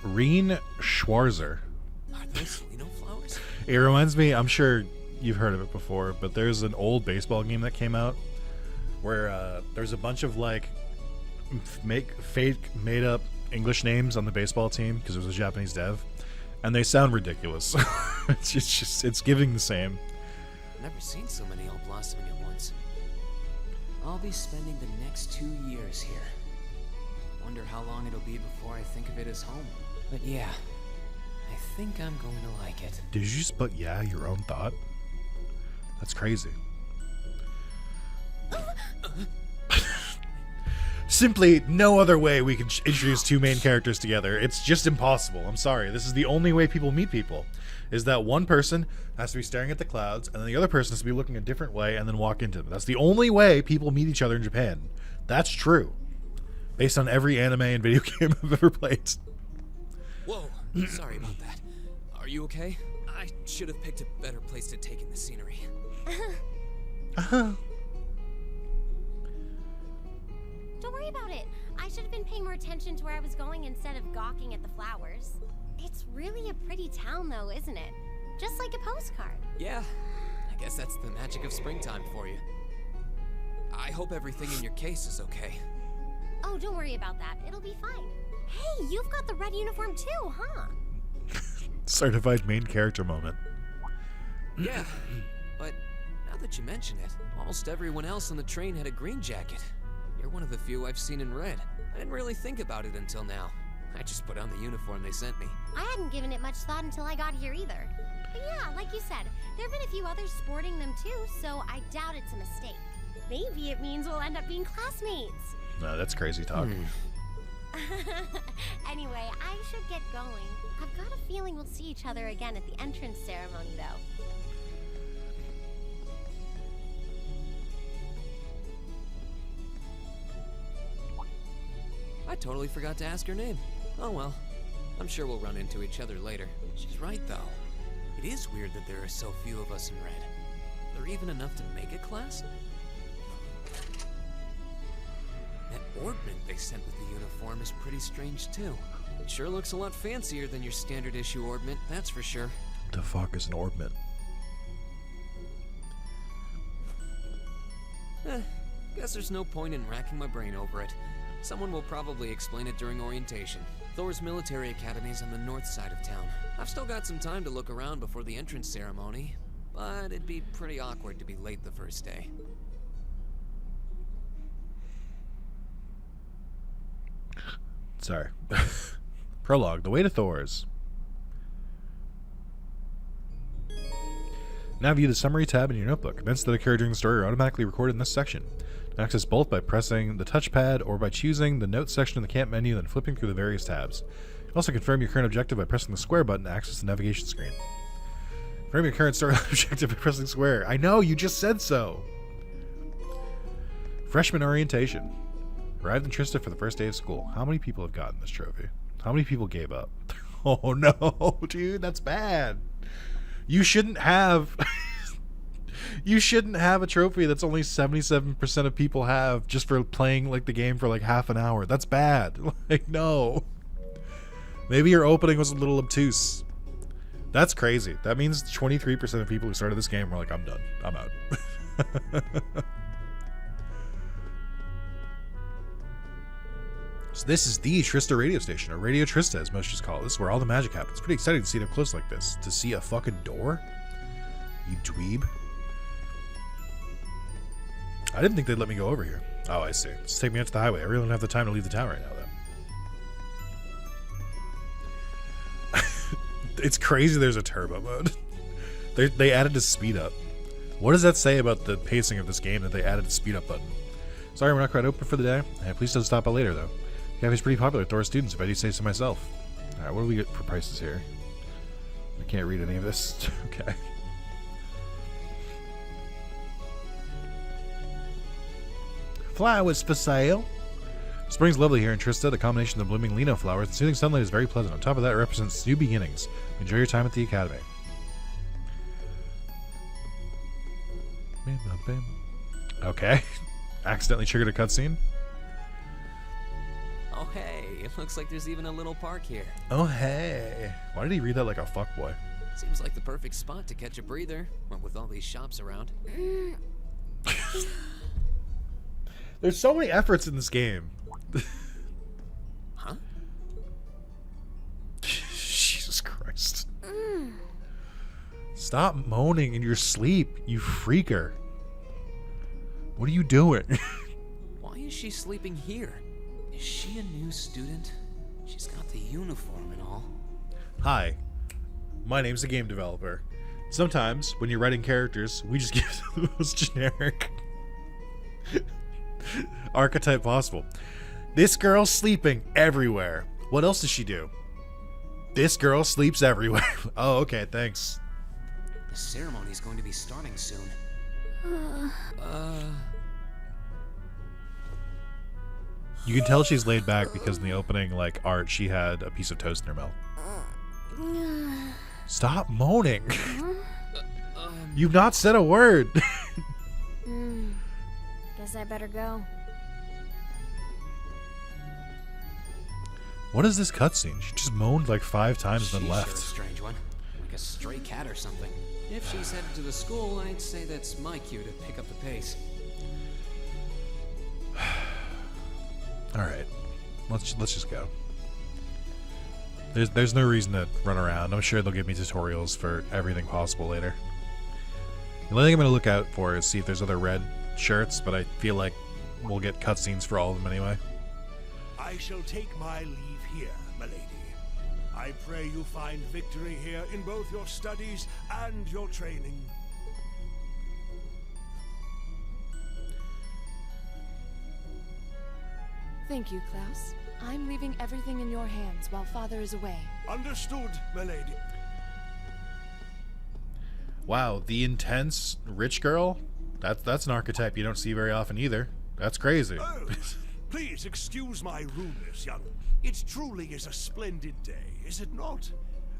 Reen Schwarzer. Are those Lino flowers? It reminds me, I'm sure you've heard of it before, but there's an old baseball game that came out where there's a bunch of like fake made up English names on the baseball team because it was a Japanese dev, and they sound ridiculous. it's giving the same. I've never seen so many all blossoming at once. I'll be spending the next 2 years here. Wonder how long it'll be before I think of it as home. But yeah, I think I'm going to like it. Did you just put yeah your own thought? That's crazy. Simply no other way we can introduce two main characters together. It's just impossible. I'm sorry. This is the only way people meet people. Is that one person has to be staring at the clouds, and then the other person has to be looking a different way and then walk into them. That's the only way people meet each other in Japan. That's true. Based on every anime and video game I've ever played. Whoa, sorry about that. Are you okay? I should have picked a better place to take in the scenery. Don't worry about it. I should have been paying more attention to where I was going instead of gawking at the flowers. It's really a pretty town, though, isn't it? Just like a postcard. Yeah, I guess that's the magic of springtime for you. I hope everything in your case is okay. Oh, don't worry about that. It'll be fine. Hey, you've got the red uniform too, huh? Certified main character moment. Yeah, but now that you mention it, almost everyone else on the train had a green jacket. You're one of the few I've seen in red. I didn't really think about it until now. I just put on the uniform they sent me. I hadn't given it much thought until I got here either. But yeah, like you said, there have been a few others sporting them too, so I doubt it's a mistake. Maybe it means we'll end up being classmates. No, that's crazy talk. Anyway, I should get going. I've got a feeling we'll see each other again at the entrance ceremony, though. I totally forgot to ask her name. Oh well. I'm sure we'll run into each other later. She's right, though. It is weird that there are so few of us in red. Are there even enough to make a class? That ornament they sent with the uniform is pretty strange, too. It sure looks a lot fancier than your standard issue ornament, that's for sure. The fuck is an ornament? Guess there's no point in racking my brain over it. Someone will probably explain it during orientation. Thor's military academy is on the north side of town. I've still got some time to look around before the entrance ceremony, but it'd be pretty awkward to be late the first day. Sorry. Prologue. The way to Thor's. Now view the summary tab in your notebook. Events that occur during the story are automatically recorded in this section. Access both by pressing the touchpad or by choosing the notes section in the camp menu, then flipping through the various tabs. Also confirm your current objective by pressing the square button to access the navigation screen. Confirm your current story objective by pressing square. I know, you just said so! Freshman orientation. Arrived in Trista for the first day of school. How many people have gotten this trophy? How many people gave up? Oh no, dude, that's bad. You shouldn't have... You shouldn't have a trophy that's only 77% of people have just for playing like the game for like half an hour. That's bad. Like, no. Maybe your opening was a little obtuse. That's crazy. That means 23% of people who started this game were like, I'm done. I'm out. So this is the Trista radio station, or Radio Trista as most just call it. This is where all the magic happens. Pretty exciting to see it up close like this. To see a fucking door? You dweeb. I didn't think they'd let me go over here. Oh, I see. Just take me out to the highway. I really don't have the time to leave the town right now, though. It's crazy there's a turbo mode. They added a speed up. What does that say about the pacing of this game that they added a speed up button? Sorry, we're not quite open for the day. Please don't stop by later, though. The cafe's pretty popular with Thor students, if I do say so myself. Alright, what do we get for prices here? I can't read any of this. Okay. Flowers for sale. Spring's lovely here in Trista. The combination of the blooming lino flowers and soothing sunlight is very pleasant. On top of that, it represents new beginnings. Enjoy your time at the academy. Okay. Accidentally triggered a cutscene. Oh hey, it looks like there's even a little park here. Oh hey. Why did he read that like a fuckboy? Seems like the perfect spot to catch a breather, what with all these shops around. There's so many efforts in this game. Huh? Jesus Christ. Stop moaning in your sleep, you freaker. What are you doing? Why is she sleeping here? Is she a new student? She's got the uniform and all. Hi, my name's a game developer. Sometimes, when you're writing characters, we just give the most generic archetype possible. This girl's sleeping everywhere. What else does she do? This girl sleeps everywhere. Oh, okay, thanks. The ceremony's going to be starting soon. You can tell she's laid back because in the opening, like, art, she had a piece of toast in her mouth. Stop moaning. You've not said a word. Guess I better go. What is this cutscene? She just moaned like 5 times and then She's left. Sure a strange one. Like a stray cat or something. If she's headed to the school, I'd say that's my cue to pick up the pace. Alright. Let's just go. There's no reason to run around. I'm sure they'll give me tutorials for everything possible later. The only thing I'm going to look out for is see if there's other red shirts, but I feel like we'll get cutscenes for all of them anyway. I shall take my leave here, milady. I pray you find victory here in both your studies and your training. Thank you, Klaus. I'm leaving everything in your hands while Father is away. Understood, milady. Wow, the intense rich girl? That's an archetype you don't see very often either. That's crazy. Oh, please excuse my rudeness, young. It truly is a splendid day, is it not?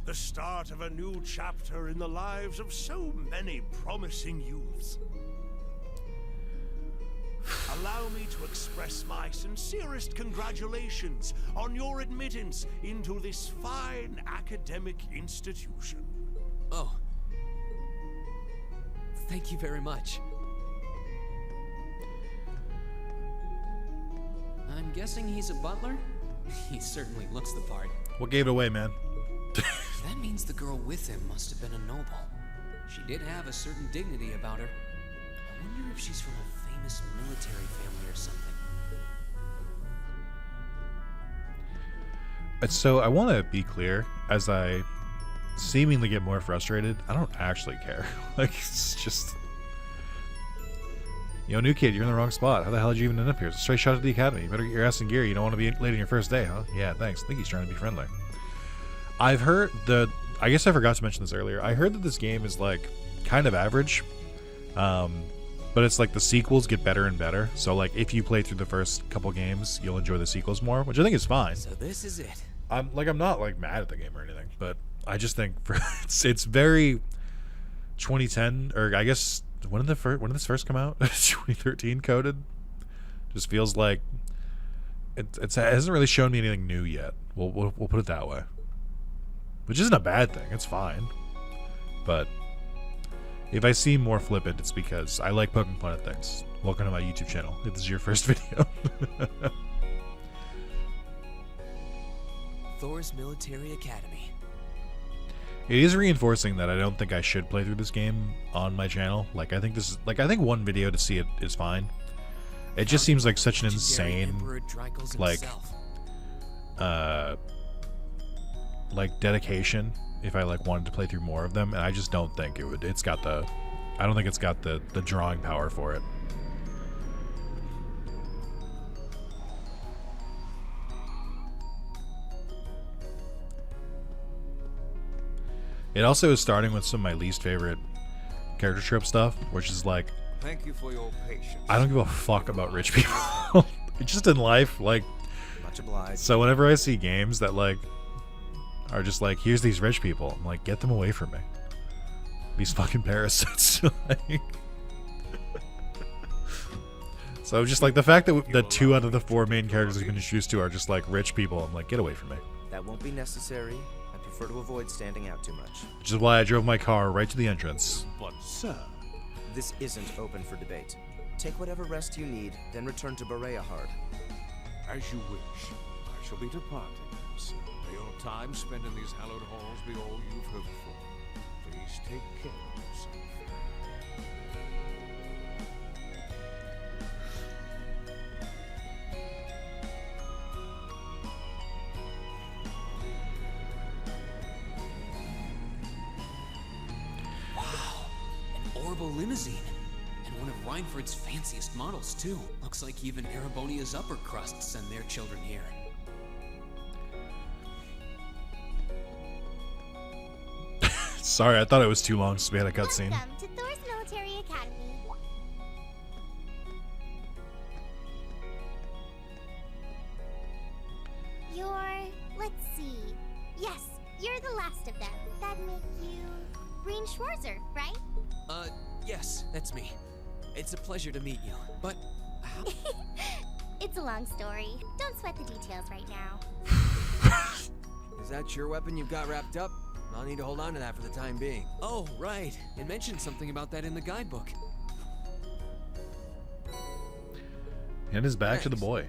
The start of a new chapter in the lives of so many promising youths. Allow me to express my sincerest congratulations on your admittance into this fine academic institution. Oh. Thank you very much. I'm guessing he's a butler? He certainly looks the part. What gave it away, man? That means the girl with him must have been a noble. She did have a certain dignity about her. I wonder if she's from a famous military family or something. So I want to be clear, as I seemingly get more frustrated, I don't actually care. Like, it's just... Yo, new kid, you're in the wrong spot. How the hell did you even end up here? It's a straight shot at the academy. You better get your ass in gear. You don't want to be late on your first day, huh? Yeah, thanks. I think he's trying to be friendly. I've heard I guess I forgot to mention this earlier. I heard that this game is, like, kind of average. But it's like the sequels get better and better. So, like, if you play through the first couple games, you'll enjoy the sequels more, which I think is fine. So this is it. I'm not, like, mad at the game or anything. But I just think it's very 2010, or I guess... When did this first come out? 2013 coded. Just feels like it hasn't really shown me anything new yet. We'll put it that way, which isn't a bad thing. It's fine. But if I seem more flippant, it's because I like poking fun at things. Welcome to my YouTube channel. If this is your first video. Thor's Military Academy. It is reinforcing that I don't think I should play through this game on my channel. Like, I think I think one video to see it is fine. It just seems like such an insane, like dedication if I like wanted to play through more of them, and I just don't think it would. I don't think it's got the drawing power for it. It also is starting with some of my least favorite character trope stuff, which is like, Thank you for your patience. I don't give a fuck about rich people. Just in life, like, Much obliged. so whenever I see games that like are just like, here's these rich people, I'm like, get them away from me. These fucking parasites. Like, so just like the fact that 2 out of the 4 main characters we've been introduced to are just like rich people, I'm like, get away from me. That won't be necessary. I prefer to avoid standing out too much. Which is why I drove my car right to the entrance. But, sir, This isn't open for debate. Take whatever rest you need, then return to Berea Hard. As you wish. I shall be departing, sir. May your time spent in these hallowed halls be all you've hoped for. Please take care of yourself. Orbital limousine. And one of Reinford's fanciest models, too. Looks like even Erebonia's upper crust send their children here. Sorry, I thought it was too long since we had a cutscene. Welcome to Thor's Military Academy. Let's see. Yes, you're the last of them. That'd make you Breen Schwarzer, right? Yes, that's me. It's a pleasure to meet you. But how? It's a long story. Don't sweat the details right now. Is that your weapon you've got wrapped up? I'll need to hold on to that for the time being. Oh, right. It mentioned something about that in the guidebook. And his back to the Thanks. boy.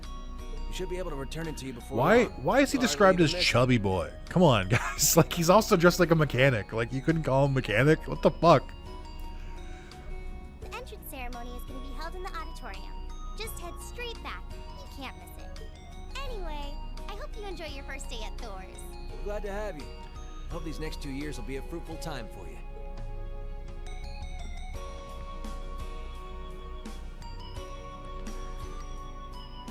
We should be able to return it to you before Why long. why is he Or I'll described leave as a message. chubby boy? Come on, guys. Like, he's also dressed like a mechanic. Like, you couldn't call him mechanic? What the fuck? The entrance ceremony is going to be held in the auditorium. Just head straight back. You can't miss it. Anyway, I hope you enjoy your first day at Thor's. Glad to have you. Hope these next 2 years will be a fruitful time for you.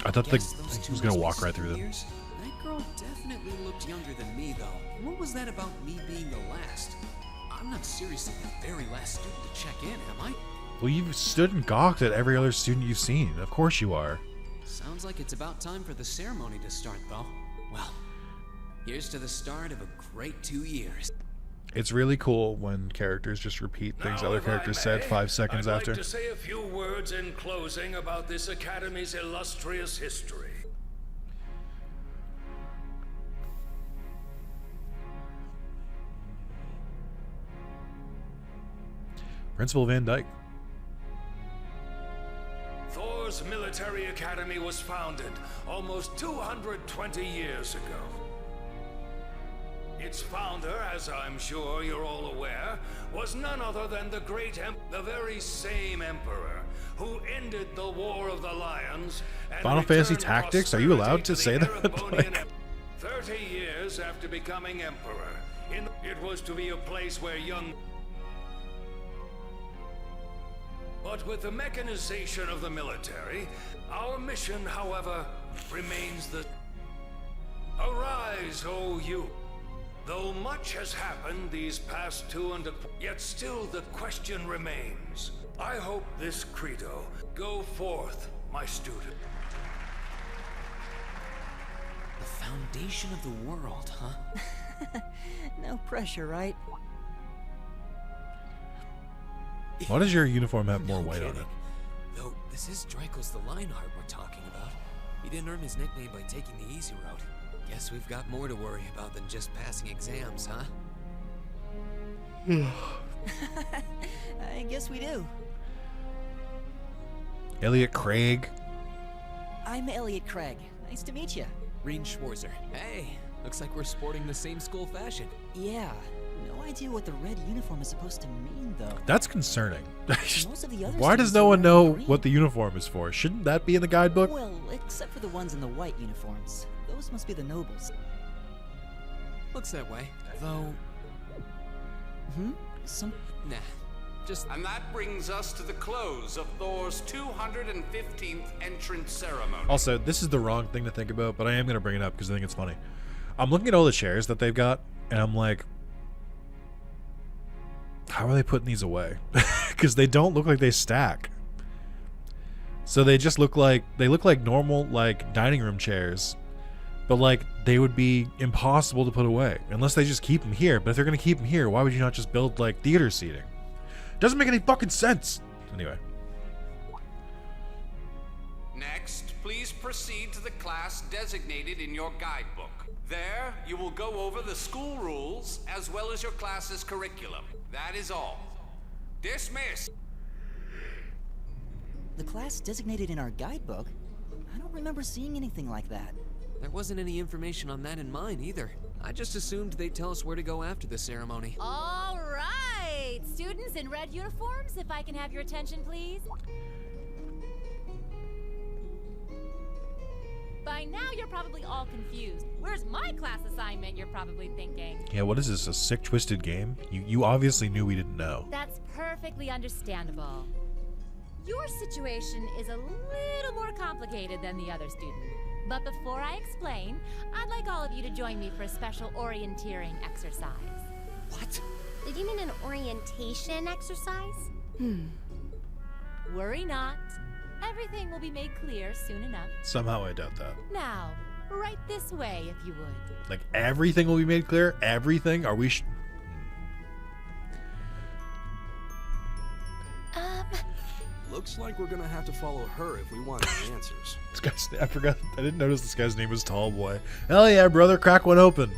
I thought Guess the those he two was gonna must be walk right through them. seniors. That girl definitely looked younger than me, though. What was that about me being the last? I'm not seriously the very last student to check in, am I? Well, you've stood and gawked at every other student you've seen. Of course you are. Sounds like it's about time for the ceremony to start, though. Well, here's to the start of a great 2 years. It's really cool when characters just repeat things Now, other if I characters said may, 5 seconds I'd after. like to say a few words in closing about this academy's illustrious history. Principal Van Dyke. Thor's military academy was founded almost 220 years ago. Its founder, as I'm sure you're all aware, was none other than the the very same emperor who ended the War of the Lions and Final Fantasy returned Tactics? Are you allowed to say prosperity that? the Erebonian Like- Empire. 30 years after becoming emperor, it was to be a place where young... But with the mechanization of the military, our mission, however, remains the... Arise, O you! Though much has happened these past 200... Yet still the question remains. I hope this credo, go forth, my student. The foundation of the world, huh? No pressure, right? Why does your uniform have more No white on kidding. it? Though this is Draco's the Lionheart we're talking about. He didn't earn his nickname by taking the easy road. Guess we've got more to worry about than just passing exams, huh? I guess we do. Elliot Craig. I'm Elliot Craig. Nice to meet you. Reen Schwarzer. Hey, looks like we're sporting the same school fashion. Yeah, no idea what the red uniform is supposed to mean, though. That's concerning. Most of the other Why does students no are one wearing know green. what the uniform is for? Shouldn't that be in the guidebook? Well, except for the ones in the white uniforms. Those must be the nobles. Looks that way. Though, Some... nah. Just And that brings us to the close of Thor's 215th entrance ceremony. Also, this is the wrong thing to think about, but I am going to bring it up because I think it's funny. I'm looking at all the chairs that they've got, and I'm like, how are they putting these away? Because they don't look like they stack. So they just look like normal, like, dining room chairs, but like they would be impossible to put away unless they just keep them here. But if they're going to keep them here, why would you not just build like theater seating? Doesn't make any fucking sense. Anyway. Next, please proceed to the class designated in your guidebook. There, you will go over the school rules as well as your class's curriculum. That is all. Dismiss! The class designated in our guidebook? I don't remember seeing anything like that. there wasn't any information on that in mine either. I just assumed they'd tell us where to go after the ceremony. All right, students in red uniforms, if I can have your attention, please. By now, you're probably all confused. Where's my class assignment, you're probably thinking. Yeah, what is this, a sick, twisted game? You obviously knew we didn't know. That's perfectly understandable. Your situation is a little more complicated than the other student. But before I explain, I'd like all of you to join me for a special orienteering exercise. What? Did you mean an orientation exercise? Worry not. Everything will be made clear soon enough. Somehow I doubt that. Now, right this way, if you would. Like, everything will be made clear? Everything? Are we Looks like we're gonna have to follow her if we want any answers. This guy's, I forgot. I didn't notice this guy's name was Tall Boy. Hell yeah, brother, crack one open.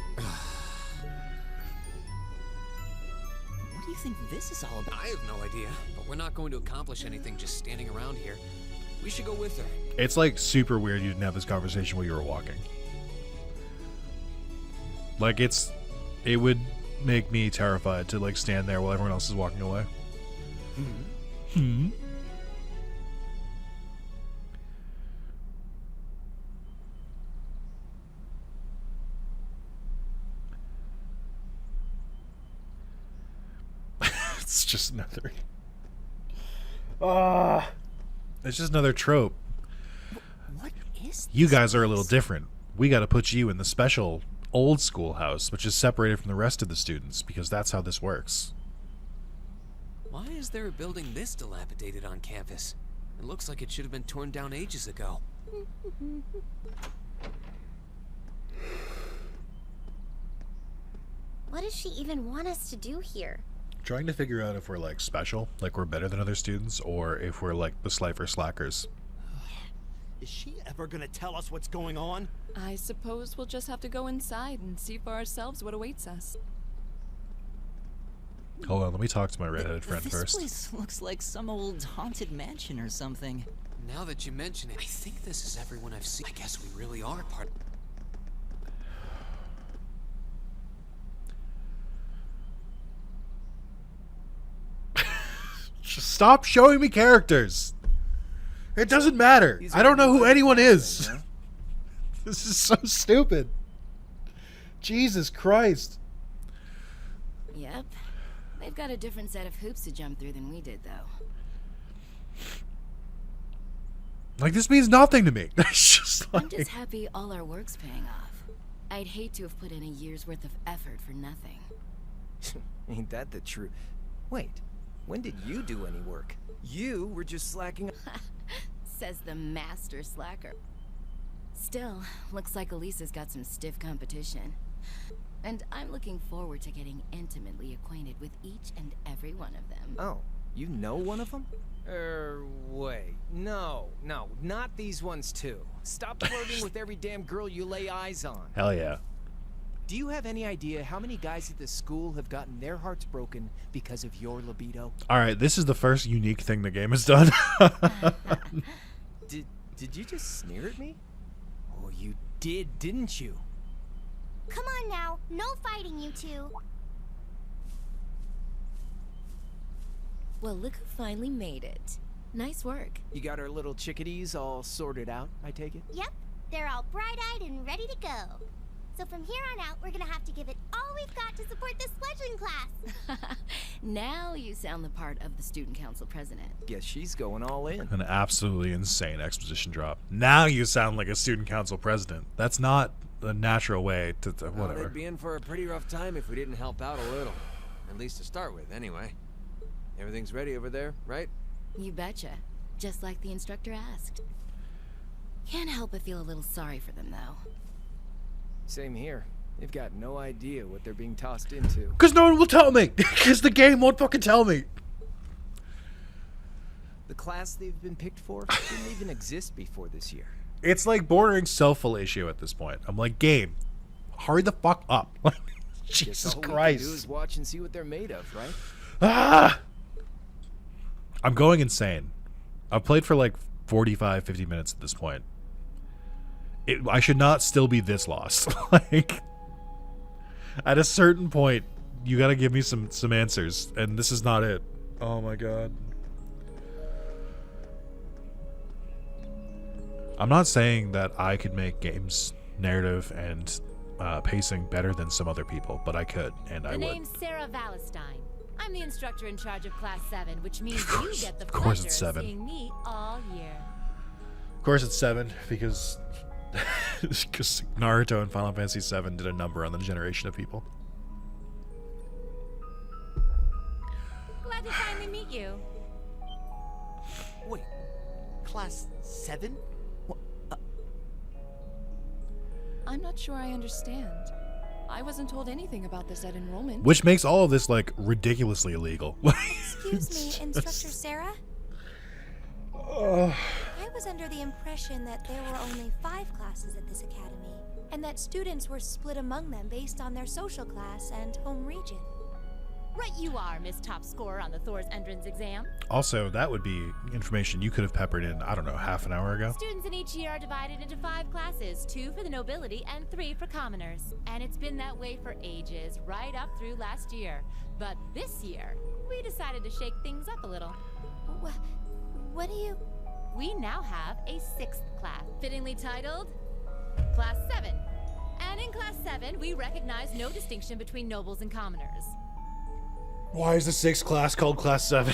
What do you think this is all about? I have no idea, but we're not going to accomplish anything just standing around here. We should go with her. It's like super weird you didn't have this conversation while you were walking. Like it would make me terrified to like stand there while everyone else is walking away. It's just another. It's just another trope. What is You guys are a little different. We got to put you in the special old school house, which is separated from the rest of the students, because that's how this works. Why is there a building this dilapidated on campus? It looks like it should have been torn down ages ago. What does she even want us to do here? Trying to figure out if we're like special, like we're better than other students, or if we're like the Slifer slackers. Is she ever gonna tell us what's going on? I suppose we'll just have to go inside and see for ourselves what awaits us. Hold on, let me talk to my redheaded friend This first. place looks like some old haunted mansion or something. Now that you mention it, I think this is everyone I've seen. I guess we really are part. Just stop showing me characters. It doesn't matter. I don't know who anyone is. This is so stupid. Jesus Christ. Yep. They've got a different set of hoops to jump through than we did, though. Like, this means nothing to me. It's just like... I'm just happy all our work's paying off. I'd hate to have put in a year's worth of effort for nothing. Ain't that the truth? Wait, when did you do any work? You were just slacking. Says the master slacker. Still, looks like Elisa's got some stiff competition. And I'm looking forward to getting intimately acquainted with each and every one of them. Oh, you know one of them? Wait. No, not these ones too. Stop flirting with every damn girl you lay eyes on. Hell yeah. Do you have any idea how many guys at this school have gotten their hearts broken because of your libido? Alright, this is the first unique thing the game has done. Did you just sneer at me? Oh, you did, didn't you? Come on now, no fighting, you two. Well, look who finally made it. Nice work. You got our little chickadees all sorted out, I take it? Yep, they're all bright-eyed and ready to go. So from here on out, we're gonna have to give it all we've got to support this fledgling class. Now you sound the part of the student council president. Guess she's going all in. An absolutely insane exposition drop. Now you sound like a student council president. That's not a natural way to whatever. They'd be in for a pretty rough time if we didn't help out a little. At least to start with, anyway. Everything's ready over there, right? You betcha. Just like the instructor asked. Can't help but feel a little sorry for them, though. Same here. They've got no idea what they're being tossed into. Because no one will tell me. Because the game won't fucking tell me. The class they've been picked for didn't even exist before this year. It's like bordering self-fellatio at this point. I'm like, game, hurry the fuck up. Jesus all we can Christ. do is watch and see what they're made of, right? Ah! I'm going insane. I've played for like 45, 50 minutes at this point. I should not still be this lost. Like, at a certain point, you gotta give me some answers, and this is not it. Oh my god. I'm not saying that I could make games narrative and pacing better than some other people, but I could, and I would. The name's Sarah Valentine. I'm the instructor in charge of Class 7, which means you get the Of course pleasure it's of 7. seeing me all year. Of course it's 7, because Naruto and Final Fantasy 7 did a number on the generation of people. Glad to finally meet you. Wait, class 7? I'm not sure I understand. I wasn't told anything about this at enrollment. Which makes all of this, like, ridiculously illegal. Excuse me, Instructor Sarah? was under the impression that there were only 5 classes at this academy, and that students were split among them based on their social class and home region. Right you are, Miss Top Scorer on the Thor's entrance exam. Also, that would be information you could have peppered in, I don't know, half an hour ago. Students in each year are divided into 5 classes, 2 for the nobility and 3 for commoners. And it's been that way for ages, right up through last year. But this year, we decided to shake things up a little. What do you... We now have a 6th class, fittingly titled Class 7. And in Class 7, we recognize no distinction between nobles and commoners. Why is the 6th class called Class 7?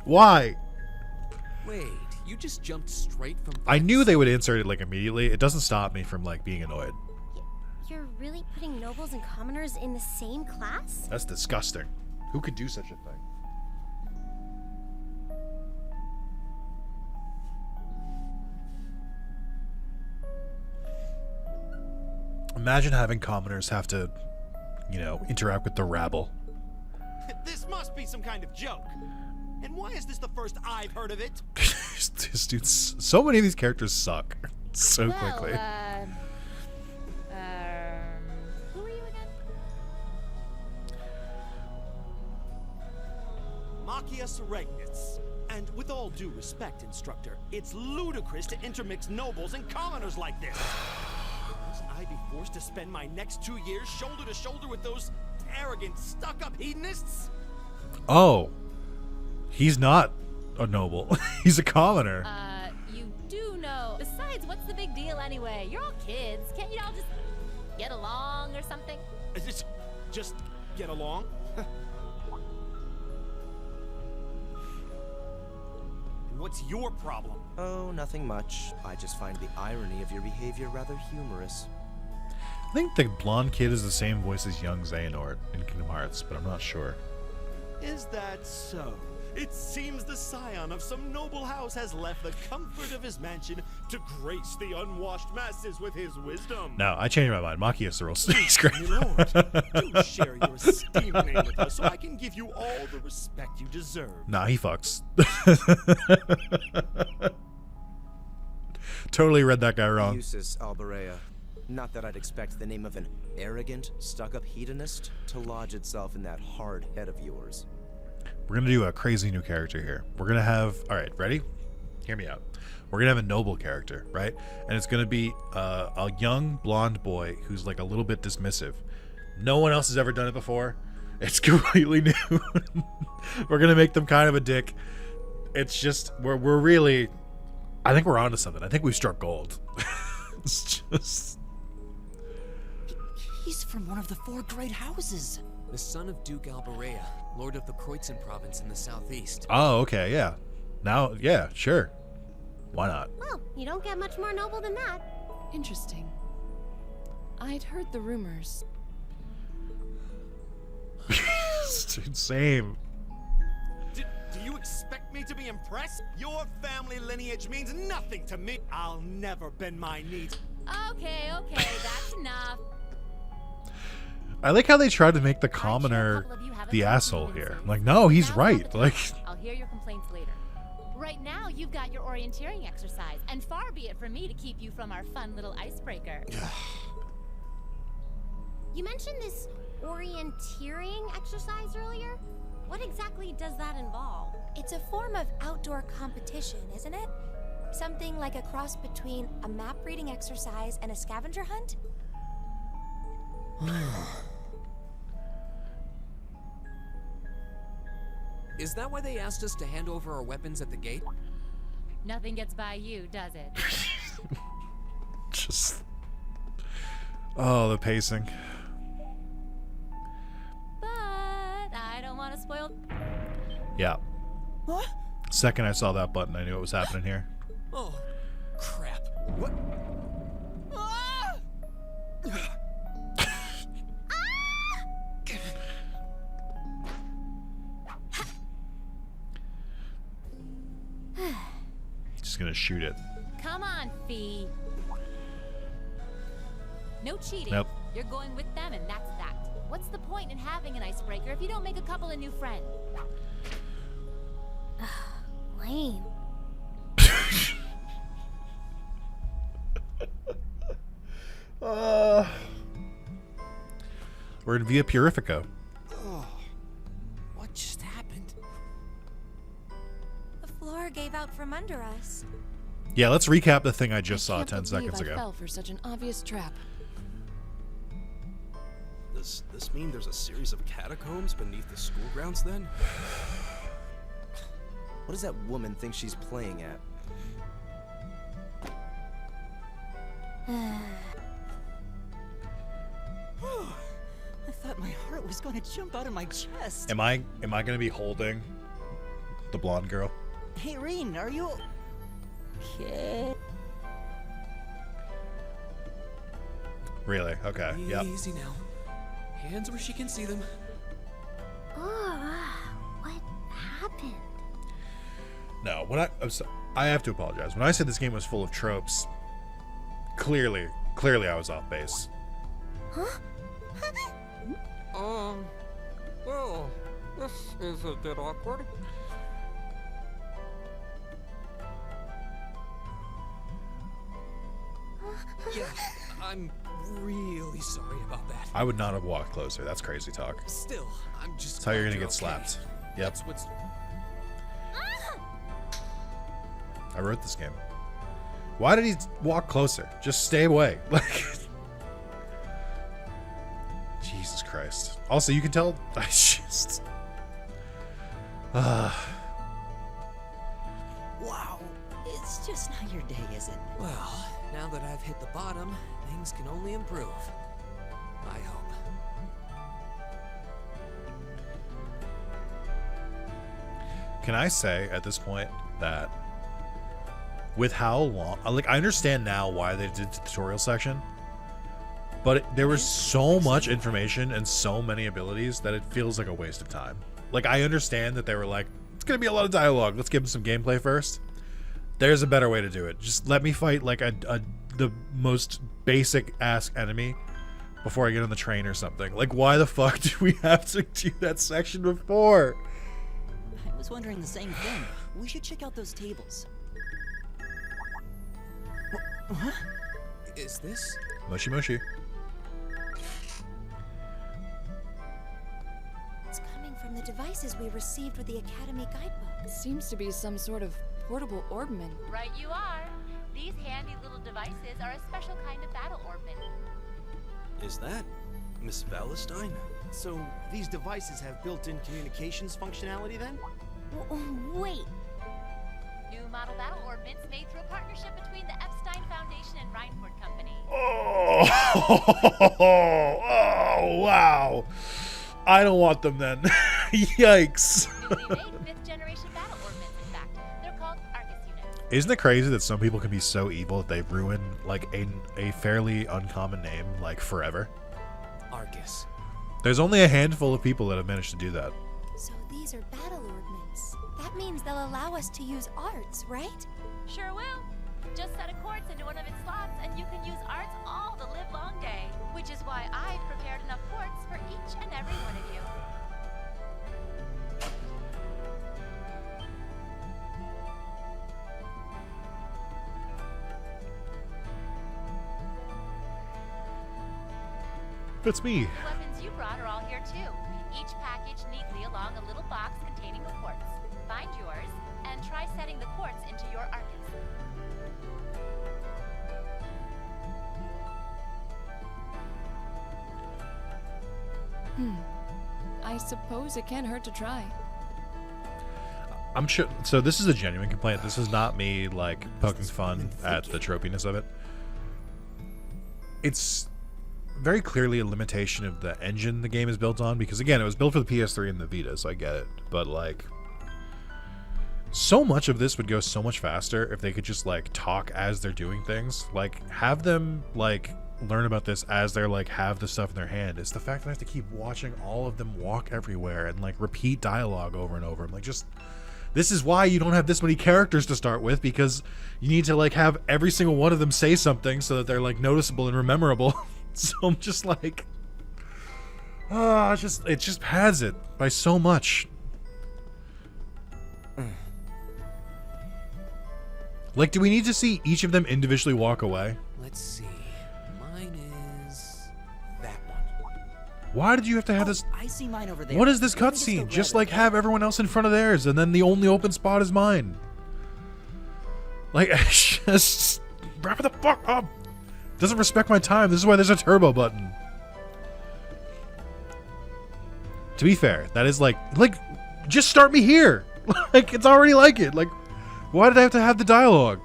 Why? Wait, you just jumped straight from... I knew they would insert it, like, immediately. It doesn't stop me from, like, being annoyed. You're really putting nobles and commoners in the same class? That's disgusting. Who could do such a thing? Imagine having commoners have to, you know, interact with the rabble. This must be some kind of joke. And why is this the first I've heard of it? Dude, so many of these characters suck so quickly. Who are you again? Machias Regnitz. And with all due respect, instructor, it's ludicrous to intermix nobles and commoners like this. Must I be forced to spend my next 2 years shoulder to shoulder with those arrogant, stuck-up hedonists? Oh. He's not a noble. He's a commoner. You do know. Besides, what's the big deal anyway? You're all kids. Can't you all just get along or something? Just get along? What's your problem? Oh, nothing much. I just find the irony of your behavior rather humorous. I think the blonde kid is the same voice as young Xehanort in Kingdom Hearts, but I'm not sure. Is that so? It seems the scion of some noble house has left the comfort of his mansion to grace the unwashed masses with his wisdom. No, I changed my mind. Machias the real he's great. My lord, do share your esteemed name with us so I can give you all the respect you deserve. Nah, he fucks. Totally read that guy wrong. Usus Alberea. Not that I'd expect the name of an arrogant, stuck-up hedonist to lodge itself in that hard head of yours. We're going to do a crazy new character here. We're going to have... Alright, ready? Hear me out. We're going to have a noble character, right? And it's going to be a young, blonde boy who's like a little bit dismissive. No one else has ever done it before. It's completely new. We're going to make them kind of a dick. It's just... We're really... I think we're onto something. I think we've struck gold. It's just... He's from one of the 4 great houses. The son of Duke Alberea, lord of the Kreutzen province in the southeast. Oh, okay, yeah. Now, yeah, sure. Why not? Well, you don't get much more noble than that. Interesting. I'd heard the rumors. Same. Do you expect me to be impressed? Your family lineage means nothing to me. I'll never bend my knees. Okay, that's enough. I like how they tried to make the commoner the asshole here. I'm like, no, he's right. Like, I'll hear your complaints later. Right now, you've got your orienteering exercise, and far be it from me to keep you from our fun little icebreaker. You mentioned this orienteering exercise earlier? What exactly does that involve? It's a form of outdoor competition, isn't it? Something like a cross between a map reading exercise and a scavenger hunt? Is that why they asked us to hand over our weapons at the gate? Nothing gets by you, does it? just... Oh, the pacing. But I don't want to spoil... Yeah. What? Second I saw that button, I knew what was happening here. Oh, crap. What? Ah! Just gonna shoot it. Come on, Fee. No cheating. Nope. You're going with them, and that's that. What's the point in having an icebreaker if you don't make a couple of new friends? Lame. We're in Via Purifica. Oh, what just happened? The floor gave out from under us. Yeah, let's recap the thing I just saw Can't 10 seconds believe I ago. fell for such an obvious trap. Does this mean there's a series of catacombs beneath the school grounds then? What does that woman think she's playing at? I thought my heart was going to jump out of my chest. Am I going to be holding the blonde girl? Hey, Reen, are you okay? Really? Okay. Yep. Easy now. Hands where she can see them. What happened? No, I have to apologize. When I said this game was full of tropes, clearly I was off base. Huh? Well, this is a bit awkward. Yeah, I'm really sorry about that. I would not have walked closer. That's crazy talk. Still, I'm just. That's how you're glad gonna you're get okay. slapped. Yep. That's what's. I wrote this game. Why did he walk closer? Just stay away. Like, Jesus Christ. Also, you can tell. I just. Wow, it's just not your day, is it? Well, now that I've hit the bottom, things can only improve. I hope. Can I say at this point that with how long, like, I understand now why they did the tutorial section, but there was so much information and so many abilities that it feels like a waste of time. Like, I understand that they were like, it's gonna be a lot of dialogue, let's give them some gameplay first. There's a better way to do it. Just let me fight like the most basic ass enemy before I get on the train or something. Like, why the fuck do we have to do that section before? I was wondering the same thing. We should check out those tables. What? Is this? Mushy mushy. It's coming from the devices we received with the Academy guidebook. Seems to be some sort of portable orbman. Right you are. These handy little devices are a special kind of battle orbman. Is that Miss Valentine? So, these devices have built-in communications functionality then? Wait. New model battle orbments made through a partnership between the Epstein Foundation and Reinford Company. Oh, wow. I don't want them then. Yikes. Newly made 5th generation battle orbments, in fact. They're called Arcus units. Isn't it crazy that some people can be so evil that they ruin like a fairly uncommon name like forever? Arcus. There's only a handful of people that have managed to do that. So these are battle ordnance. That means they'll allow us to use arts, right? Sure will. Just set a quartz into one of its slots and you can use arts all the live long day. Which is why I've prepared enough quartz for each and every one of you. That's me. The weapons you brought are all here too. Each packaged neatly along a little box containing a quartz. Find yours and try setting the quartz into your Arcus. I suppose it can't hurt to try. I'm sure. So this is a genuine complaint. This is not me like poking fun at the tropiness of it. It's very clearly a limitation of the engine the game is built on, because again, it was built for the PS3 and the Vita, so I get it. But like, so much of this would go so much faster if they could just like talk as they're doing things. Like, have them like learn about this as they're like have the stuff in their hand. It's the fact that I have to keep watching all of them walk everywhere and like repeat dialogue over and over. I'm like, just, this is why you don't have this many characters to start with, because you need to like have every single one of them say something so that they're like noticeable and rememberable. So I'm just like, it just pads it by so much. Like, do we need to see each of them individually walk away? Let's see. Mine Why did you have to have this? I see mine over there. What is this Let me just go cutscene? grab Just it. like have everyone else in front of theirs, and then the only open spot is mine. Like, just wrap it the fuck up. Doesn't respect my time. This is why there's a turbo button. To be fair, that is like, just start me here. Like, it's already like it. Like, why did I have to have the dialogue?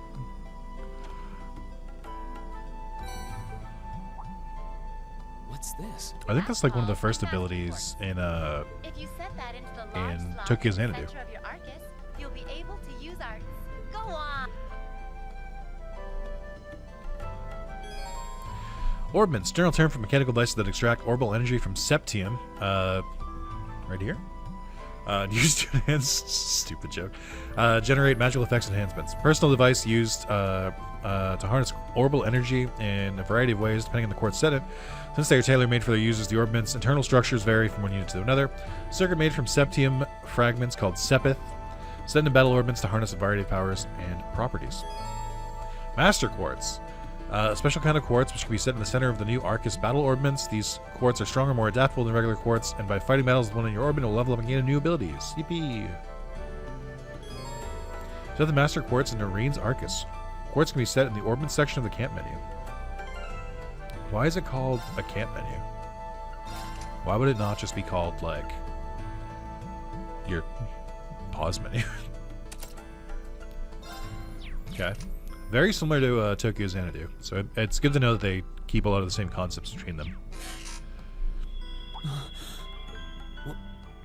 What's this? I think that's like one of the first abilities in If you set that into the large in slot Tokyo in the Xanadu. center of your Arcus, you'll be able to use arts. Go on. Orbments, general term for mechanical devices that extract orbital energy from septium. Right here. Used to enhance, stupid joke. Generate magical effects enhancements. Personal device used to harness orbital energy in a variety of ways, depending on the quartz set it. Since they are tailor-made for their users, the orbments' internal structures vary from one unit to another. Circuit made from septium fragments called sepith. Set into battle orbments to harness a variety of powers and properties. Master quartz. A special kind of quartz which can be set in the center of the new Arcus battle orbments. These quartz are stronger, more adaptable than regular quartz, and by fighting battles with one in your orbit, it will level up and gain new abilities. Yippee! Set the Master Quartz in Noreen's Arcus. Quartz can be set in the orbit section of the camp menu. Why is it called a camp menu? Why would it not just be called, like, your pause menu? Okay. Very similar to Tokyo Xanadu, so it's good to know that they keep a lot of the same concepts between them.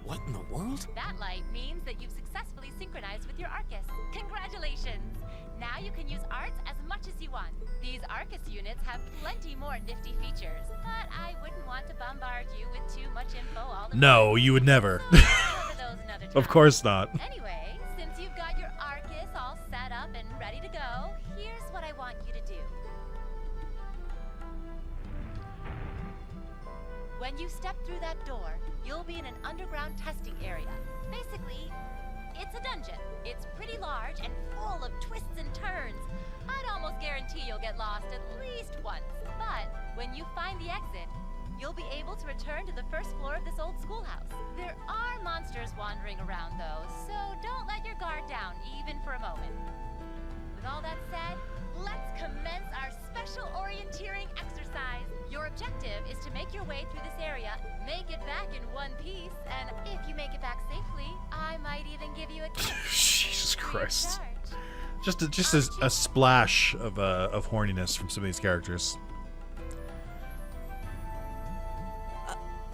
What in the world? That light means that you've successfully synchronized with your Arcus. Congratulations! Now you can use arts as much as you want. These Arcus units have plenty more nifty features, but I wouldn't want to bombard you with too much info all the time. No, you would never. So we'll cover those another time. Of course not. Anyway, since you've got your Arcus all set up and ready to go, here's what I want you to do. When you step through that door, you'll be in an underground testing area. Basically, it's a dungeon. It's pretty large and full of twists and turns. I'd almost guarantee you'll get lost at least once. But when you find the exit, you'll be able to return to the first floor of this old schoolhouse. There are monsters wandering around, though, so don't let your guard down, even for a moment. With all that said, let's commence our special orienteering exercise. Your objective is to make your way through this area, make it back in one piece, and if you make it back safely, I might even give you a kiss. Jesus Christ. Just a splash of horniness from some of these characters.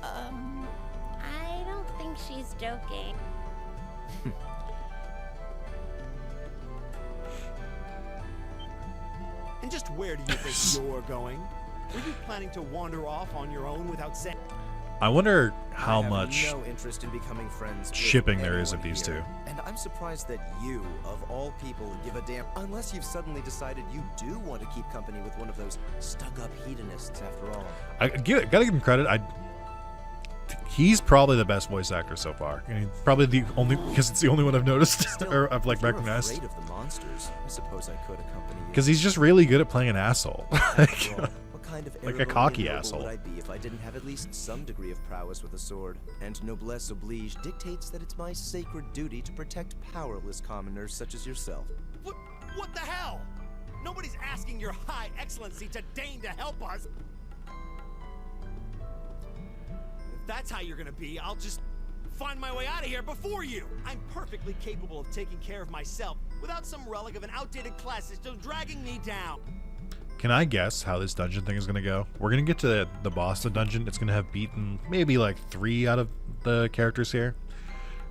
I don't think she's joking. And just where do you think you're going? Were you planning to wander off on your own without saying? I wonder how I have much no interest in becoming friends with shipping there is of anyone these here. two. And I'm surprised that you, of all people, give a damn. Unless you've suddenly decided you do want to keep company with one of those stuck-up hedonists, after all. Gotta give him credit. He's probably the best voice actor so far. I mean, probably the only, because it's the only one I've noticed or I've like If you're recognized. afraid of the monsters, I suppose I could accompany you. Because he's just really good at playing an asshole. After all, what kind of Like a Aragorn cocky noble asshole. would I be if I didn't have at least some degree of prowess with a sword? And noblesse oblige dictates that it's my sacred duty to protect powerless commoners such as yourself. What the hell? Nobody's asking your high excellency to deign to help us. If that's how you're gonna be, I'll just find my way out of here before you. I'm perfectly capable of taking care of myself without some relic of an outdated class system dragging me down. Can I guess how this dungeon thing is going to go? We're going to get to the boss of the dungeon. It's going to have beaten maybe like 3 out of the characters here.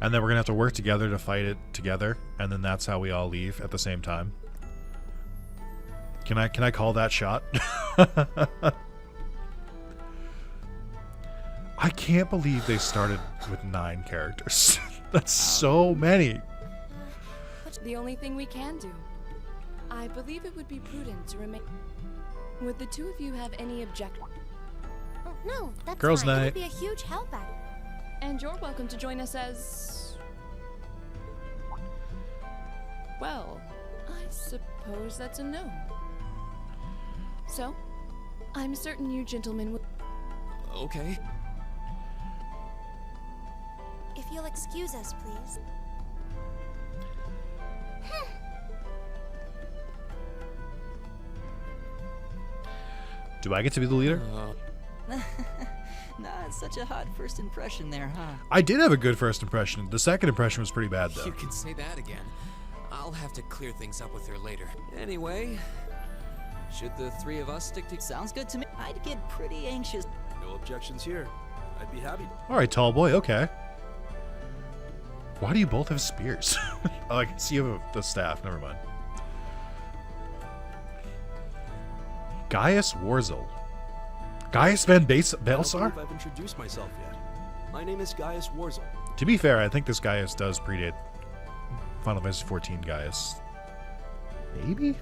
And then we're going to have to work together to fight it together. And then that's how we all leave at the same time. Can I call that shot? I can't believe they started with 9 characters. That's so many. The only thing we can do. I believe it would be prudent to remain. Would the two of you have any objection? Oh, no, that's Girls' fine. It night. would be a huge help. And you're welcome to join us as... Well, I suppose that's a no. So, I'm certain you gentlemen would... Okay. you'll excuse us, please. Do I get to be the leader? Not such a hot first impression there, huh? I did have a good first impression. The second impression was pretty bad, though. You can say that again. I'll have to clear things up with her later. Anyway, should the three of us stick to... Sounds good to me. I'd get pretty anxious. No objections here. I'd be happy. All right, tall boy. Okay. Why do you both have spears? Oh, I can see you have the staff. Never mind. Gaius Warzel. Gaius Van I don't Belsar? believe I've introduced myself yet. My name is Gaius Warzel. To be fair, I think this Gaius does predate Final Fantasy XIV Gaius. Maybe?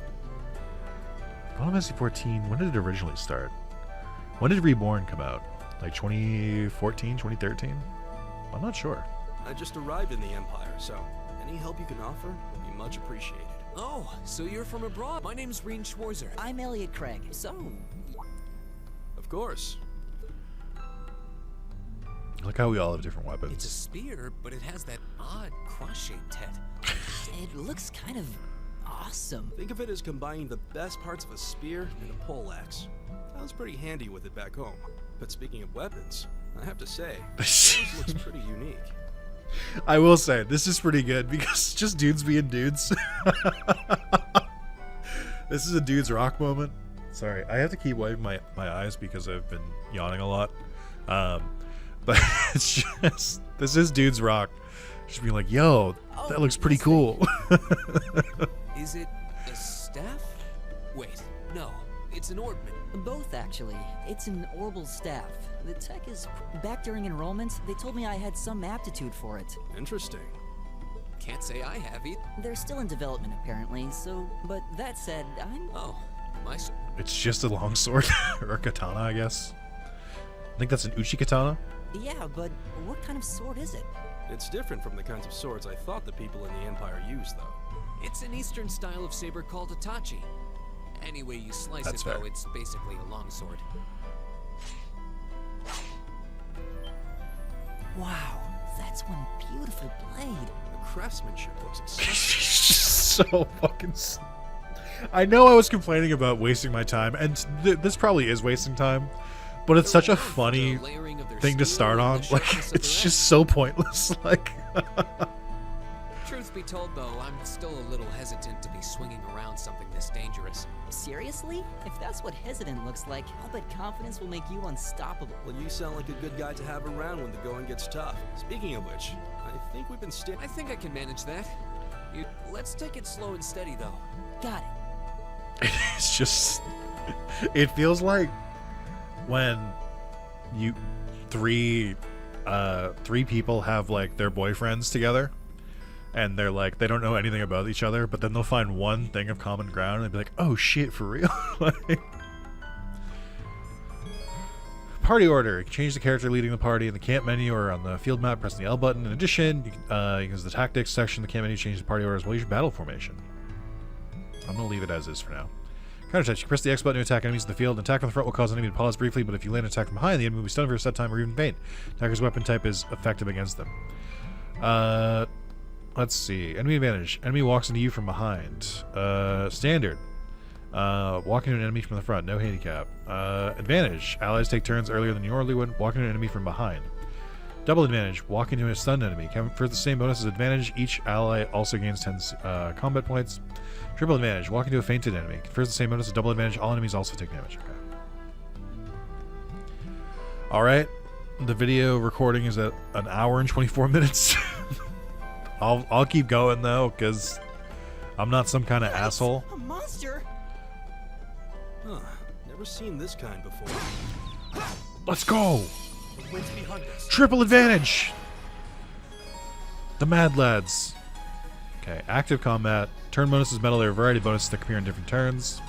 Final Fantasy XIV, when did it originally start? When did Reborn come out? Like 2014, 2013? I'm not sure. I just arrived in the Empire, so any help you can offer would be much appreciated. Oh, so you're from abroad. My name's Reen Schwarzer. I'm Elliot Craig. So, Of course. Look how we all have different weapons. It's a spear, but it has that odd cross-shaped head. it looks kind of awesome. Think of it as combining the best parts of a spear and a poleaxe. I was pretty handy with it back home. But speaking of weapons, I have to say, this looks pretty unique. I will say, this is pretty good because it's just dudes being dudes. This is a dude's rock moment. Sorry, I have to keep wiping my eyes because I've been yawning a lot. But it's just, this is dude's rock. Just being like, yo, that looks pretty cool. Is it a staff? Wait, no, it's an orbment. Both, actually. It's an orbal staff. The tech is... Back during enrollment, they told me I had some aptitude for it. Interesting. Can't say I have either. They're still in development, apparently, so... But that said, I'm... Oh, my... It's just a longsword, or a katana, I guess. I think that's an uchi katana. Yeah, but what kind of sword is it? It's different from the kinds of swords I thought the people in the Empire used, though. It's an Eastern style of saber called Itachi. Any way you slice That's it, fair. though, it's basically a longsword. Wow, that's one beautiful blade. The craftsmanship looks exceptional. So fucking... I know I was complaining about wasting my time, and this probably is wasting time, but it's such a funny thing to start on. Like, it's just so pointless. Like... Truth be told, though, I'm still a little hesitant to be swinging around something this dangerous. Seriously? If that's what hesitant looks like, I'll bet confidence will make you unstoppable. Well, you sound like a good guy to have around when the going gets tough. Speaking of which, I think we've been I think I can manage that. Let's take it slow and steady, though. Got it. It's just... It feels like when you... Three people have, like, their boyfriends together. And they're like, they don't know anything about each other, but then they'll find one thing of common ground and they'll be like, oh shit, for real? Like, party order. You can change the character leading the party in the camp menu or on the field map, pressing the L button. In addition, you can use the tactics section of the camp menu to change the party order as well as your battle formation. I'm going to leave it as is for now. Counterattack. You can press the X button to attack enemies in the field. An attack from the front will cause an enemy to pause briefly, but if you land an attack from behind, the enemy will be stunned for a set time or even faint. Attacker's weapon type is effective against them. Let's see. Enemy advantage. Enemy walks into you from behind. Standard. Walking into an enemy from the front. No handicap. Advantage. Allies take turns earlier than you normally would. Walking into an enemy from behind. Double advantage. Walk into a stunned enemy. For the same bonus as advantage, each ally also gains 10 combat points. Triple advantage. Walk into a fainted enemy. For the same bonus as double advantage, all enemies also take damage. Okay. Alright. The video recording is at 1 hour and 24 minutes. I'll keep going though, because I'm not some kind of asshole. A monster? Huh. Never seen this kind before. Let's go! What's behind us? Triple advantage! The Mad Lads. Okay, active combat. Turn bonuses, metal, or variety bonuses that appear in different turns.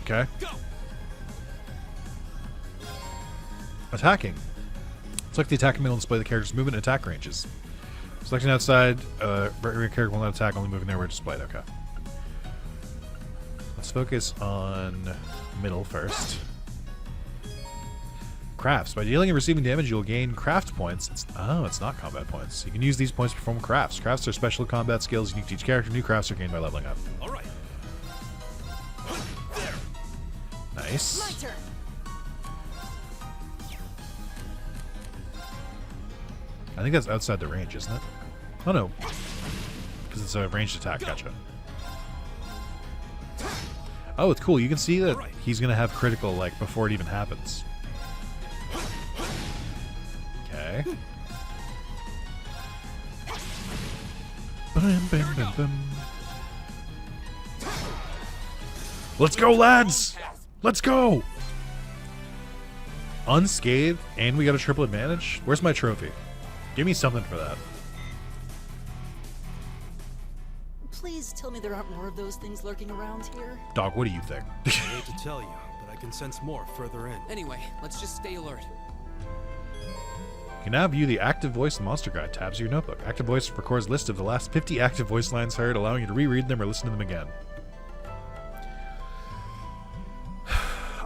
Okay. Attacking. Select the attacking middle and display the character's movement and attack ranges. Selecting outside, character will not attack, only moving there where displayed. Okay. Let's focus on middle first. Crafts. By dealing and receiving damage, you'll gain craft points. It's not combat points. You can use these points to perform crafts. Crafts are special combat skills unique to each character. New crafts are gained by leveling up. All right. Nice. My turn. I think that's outside the range, isn't it? Oh no. Because it's a ranged attack. Gotcha. Oh, it's cool. You can see that he's going to have critical, like, before it even happens. Okay. Bum, bum, bum, bum. Let's go, lads! Let's go! Unscathed, and we got a triple advantage? Where's my trophy? Give me something for that. Please tell me there aren't more of those things lurking around here. Dog, what do you think? I hate to tell you, but I can sense more further in. Anyway, let's just stay alert. You can now view the Active Voice and Monster Guide tabs of your notebook. Active Voice records a list of the last 50 active voice lines heard, allowing you to reread them or listen to them again.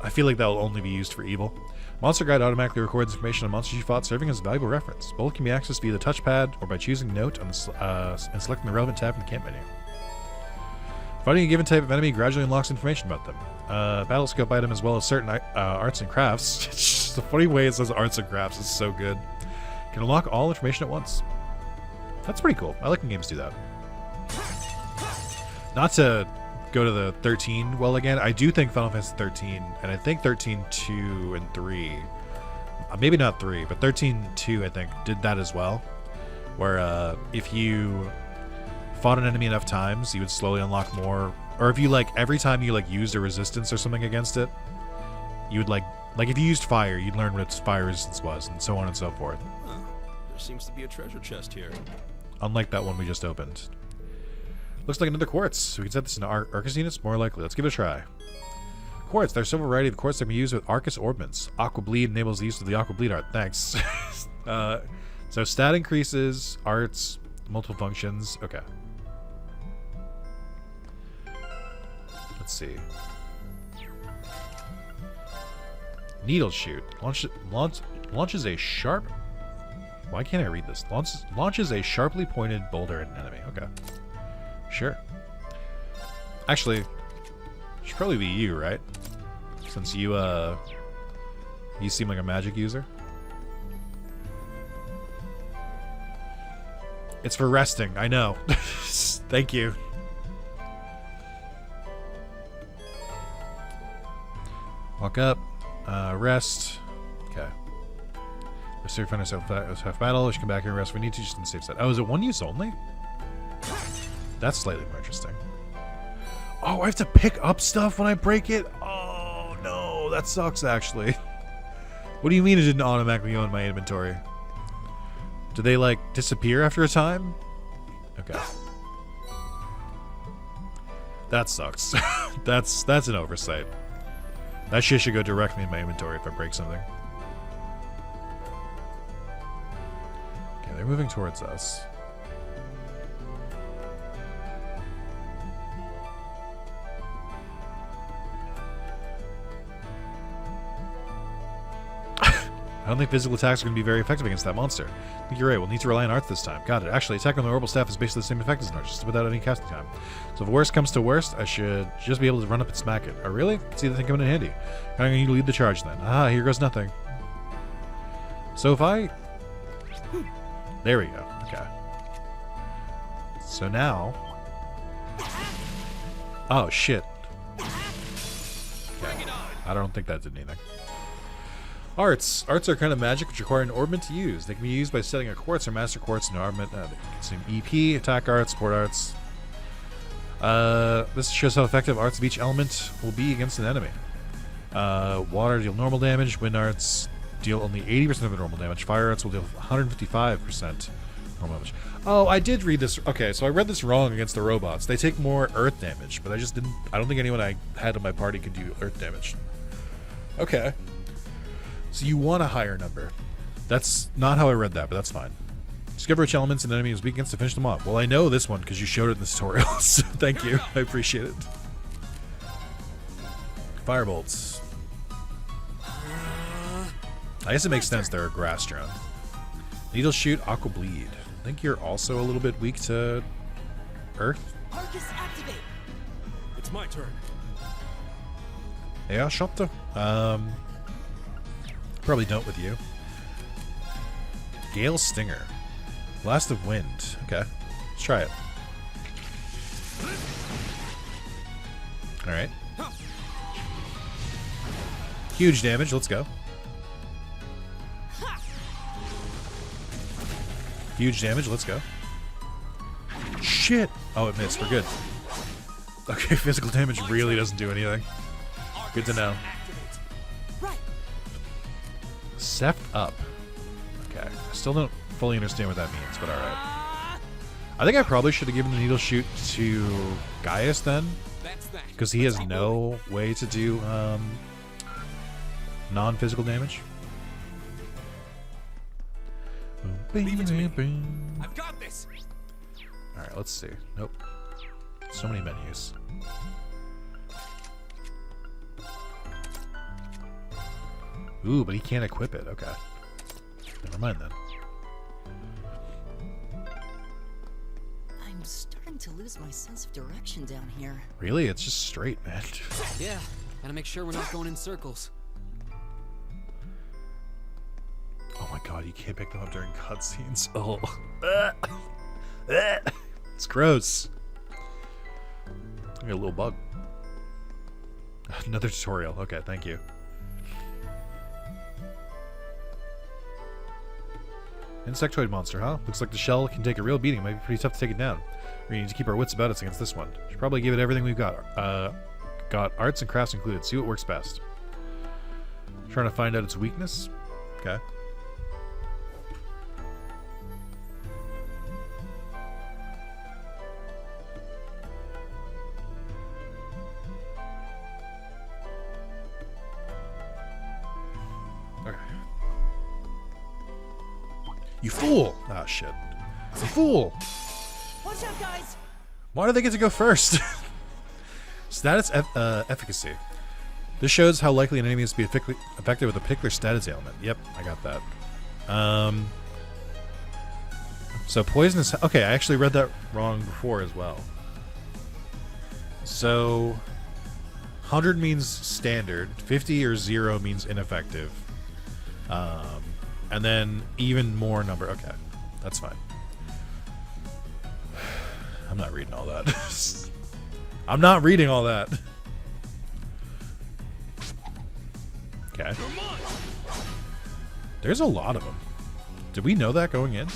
I feel like that will only be used for evil. Monster Guide automatically records information on monsters you fought, serving as a valuable reference. Both can be accessed via the touchpad or by choosing Note on the, and selecting the relevant tab in the camp menu. Fighting a given type of enemy gradually unlocks information about them. Battle scope item as well as certain arts and crafts. It's just a funny way it says arts and crafts. It's so good. Can unlock all information at once. That's pretty cool. I like when games do that. Not to go to the 13 well again. I do think Final Fantasy 13, and I think 13-2 and 3, maybe not 3, but 13-2 I think did that as well. Where if you fought an enemy enough times, you would slowly unlock more. Or if you like every time you like used a resistance or something against it, you would like if you used fire, you'd learn what its fire resistance was, and so on and so forth. Huh. There seems to be a treasure chest here. Unlike that one we just opened. Looks like another quartz. So we can set this into Arcus units. More likely. Let's give it a try. Quartz. There's several variety of quartz that can be used with Arcus orbments. Aqua Bleed enables the use of the Aqua Bleed art. Thanks. So stat increases, arts, multiple functions. Okay. Let's see. Needle shoot. Launches a sharp... Why can't I read this? Launches a sharply pointed boulder at an enemy. Okay. Sure. Actually, it should probably be you, right? Since you seem like a magic user. It's for resting, I know. Thank you. Walk up. Rest. Okay. Let's find ourselves half battle. We should come back here and rest. We need to just in safe set. Oh, is it one use only? That's slightly more interesting. Oh, I have to pick up stuff when I break it? Oh, no. That sucks, actually. What do you mean it didn't automatically go in my inventory? Do they, like, disappear after a time? Okay. That sucks. That's an oversight. That shit should go directly in my inventory if I break something. Okay, they're moving towards us. I don't think physical attacks are going to be very effective against that monster. I think you're right. We'll need to rely on arts this time. Got it. Actually, attack on the orbital staff is basically the same effect as an arch, just without any casting time. So if worst comes to worst, I should just be able to run up and smack it. Oh, really? See the thing coming in handy. I'm going to lead the charge then. Ah, here goes nothing. So if I... There we go. Okay. So now... Oh, shit. Okay. I don't think that did anything. Arts. Arts are kind of magic which require an orbment to use. They can be used by setting a quartz or master quartz in an orbment. They consume EP, attack arts, support arts. This shows how effective arts of each element will be against an enemy. Water deal normal damage. Wind arts deal only 80% of the normal damage. Fire arts will deal 155% normal damage. Oh, I did read this. Okay, so I read this wrong against the robots. They take more earth damage, but I just didn't... I don't think anyone I had in my party could do earth damage. Okay. So you want a higher number. That's not how I read that, but that's fine. Discover which elements an enemy is weak against to finish them off. Well, I know this one because you showed it in the tutorial, so thank you. I appreciate it. Firebolts. I guess it makes sense they're a grass drone. Needle shoot, aqua bleed. I think you're also a little bit weak to earth. Arcus, activate. It's my turn. Yeah, Shopta. Probably don't with you. Gale Stinger. Blast of Wind. Okay. Let's try it. Alright. Huge damage. Let's go. Huge damage. Let's go. Shit! Oh, it missed. We're good. Okay, physical damage really doesn't do anything. Good to know. Sept up. Okay. I still don't fully understand what that means, but alright. I think I probably should have given the needle shoot to Gaius then. Because he has no way to do non-physical damage. Leave it to me. I've got this. Alright, let's see. Nope. So many menus. Ooh, but he can't equip it. Okay. Never mind then. I'm starting to lose my sense of direction down here. Really? It's just straight, man. Yeah, gotta make sure we're not going in circles. Oh my god, you can't pick them up during cutscenes. Oh. It's gross. I got a little bug. Another tutorial. Okay, thank you. Insectoid monster, huh? Looks like the shell can take a real beating. It might be pretty tough to take it down. We need to keep our wits about us against this one. Should probably give it everything we've got. Got arts and crafts included. See what works best. Trying to find out its weakness. Okay. You fool! Ah, shit. You fool! Watch out, guys! Why do they get to go first? Status efficacy. This shows how likely an enemy is to be affected with a particular status ailment. Yep, I got that. So poisonous... Okay, I actually read that wrong before as well. So 100 means standard. 50 or 0 means ineffective. And then even more number. Okay, that's fine. I'm not reading all that. I'm not reading all that. Okay. There's a lot of them. Did we know that going in?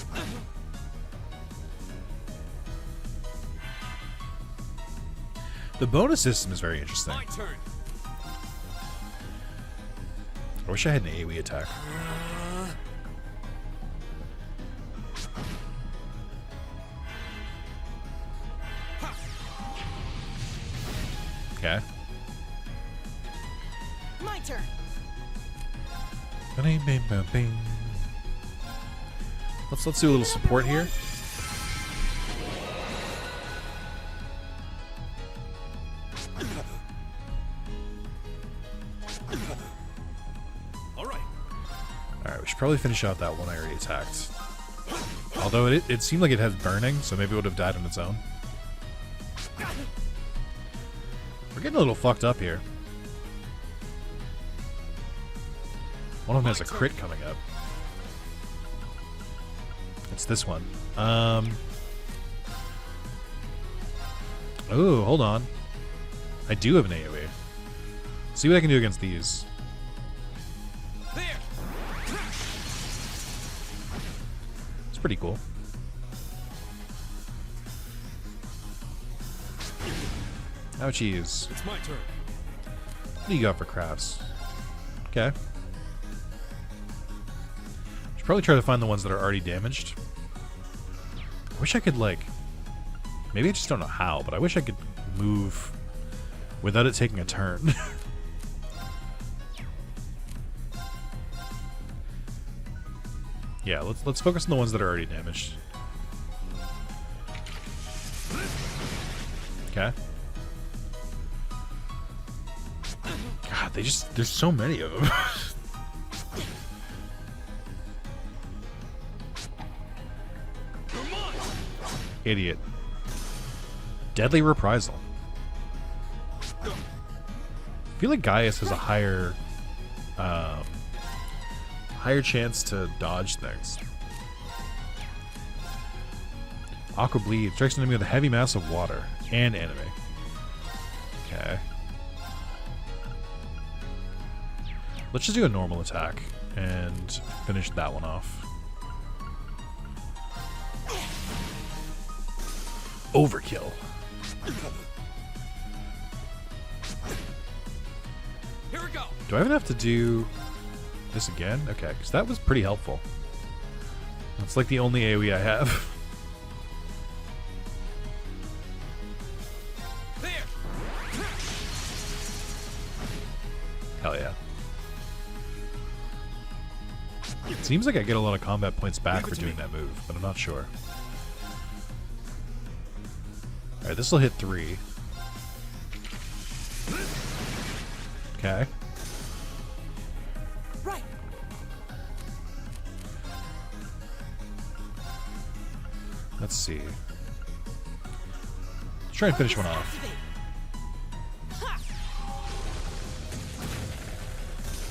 The bonus system is very interesting. My turn. I wish I had an AoE attack. Okay. My turn. Let's do a little support here. Alright, we should probably finish out that one I already attacked. Although it seemed like it had burning, so maybe it would have died on its own. We're getting a little fucked up here. One of them has a crit coming up. It's this one. Oh, hold on. I do have an AoE. See what I can do against these. It's pretty cool. Ouchies. It's my turn. What do you got for crafts? Okay. Should probably try to find the ones that are already damaged. I wish I could, like... Maybe I just don't know how, but I wish I could move without it taking a turn. Yeah, let's focus on the ones that are already damaged. Okay. God, there's so many of them. Idiot. Deadly reprisal. I feel like Gaius has a higher chance to dodge things. Aqua Bleed strikes an enemy with a heavy mass of water and enemy. Okay. Let's just do a normal attack and finish that one off. Overkill. Here we go. Do I even have to do this again? Okay, because that was pretty helpful. That's like the only AoE I have. Hell yeah. It seems like I get a lot of combat points back for doing that move, but I'm not sure. Alright, this will hit 3. Okay. Right. Let's see. Let's try and finish one off.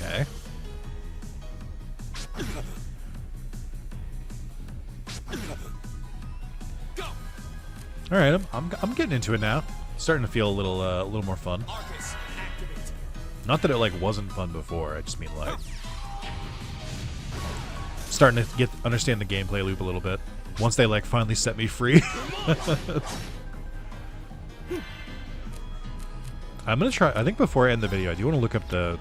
Okay. All right, I'm getting into it now. Starting to feel a little more fun. Not that it like wasn't fun before. I just mean like starting to understand the gameplay loop a little bit. Once they like finally set me free. I'm gonna try. I think before I end the video, I do want to look up the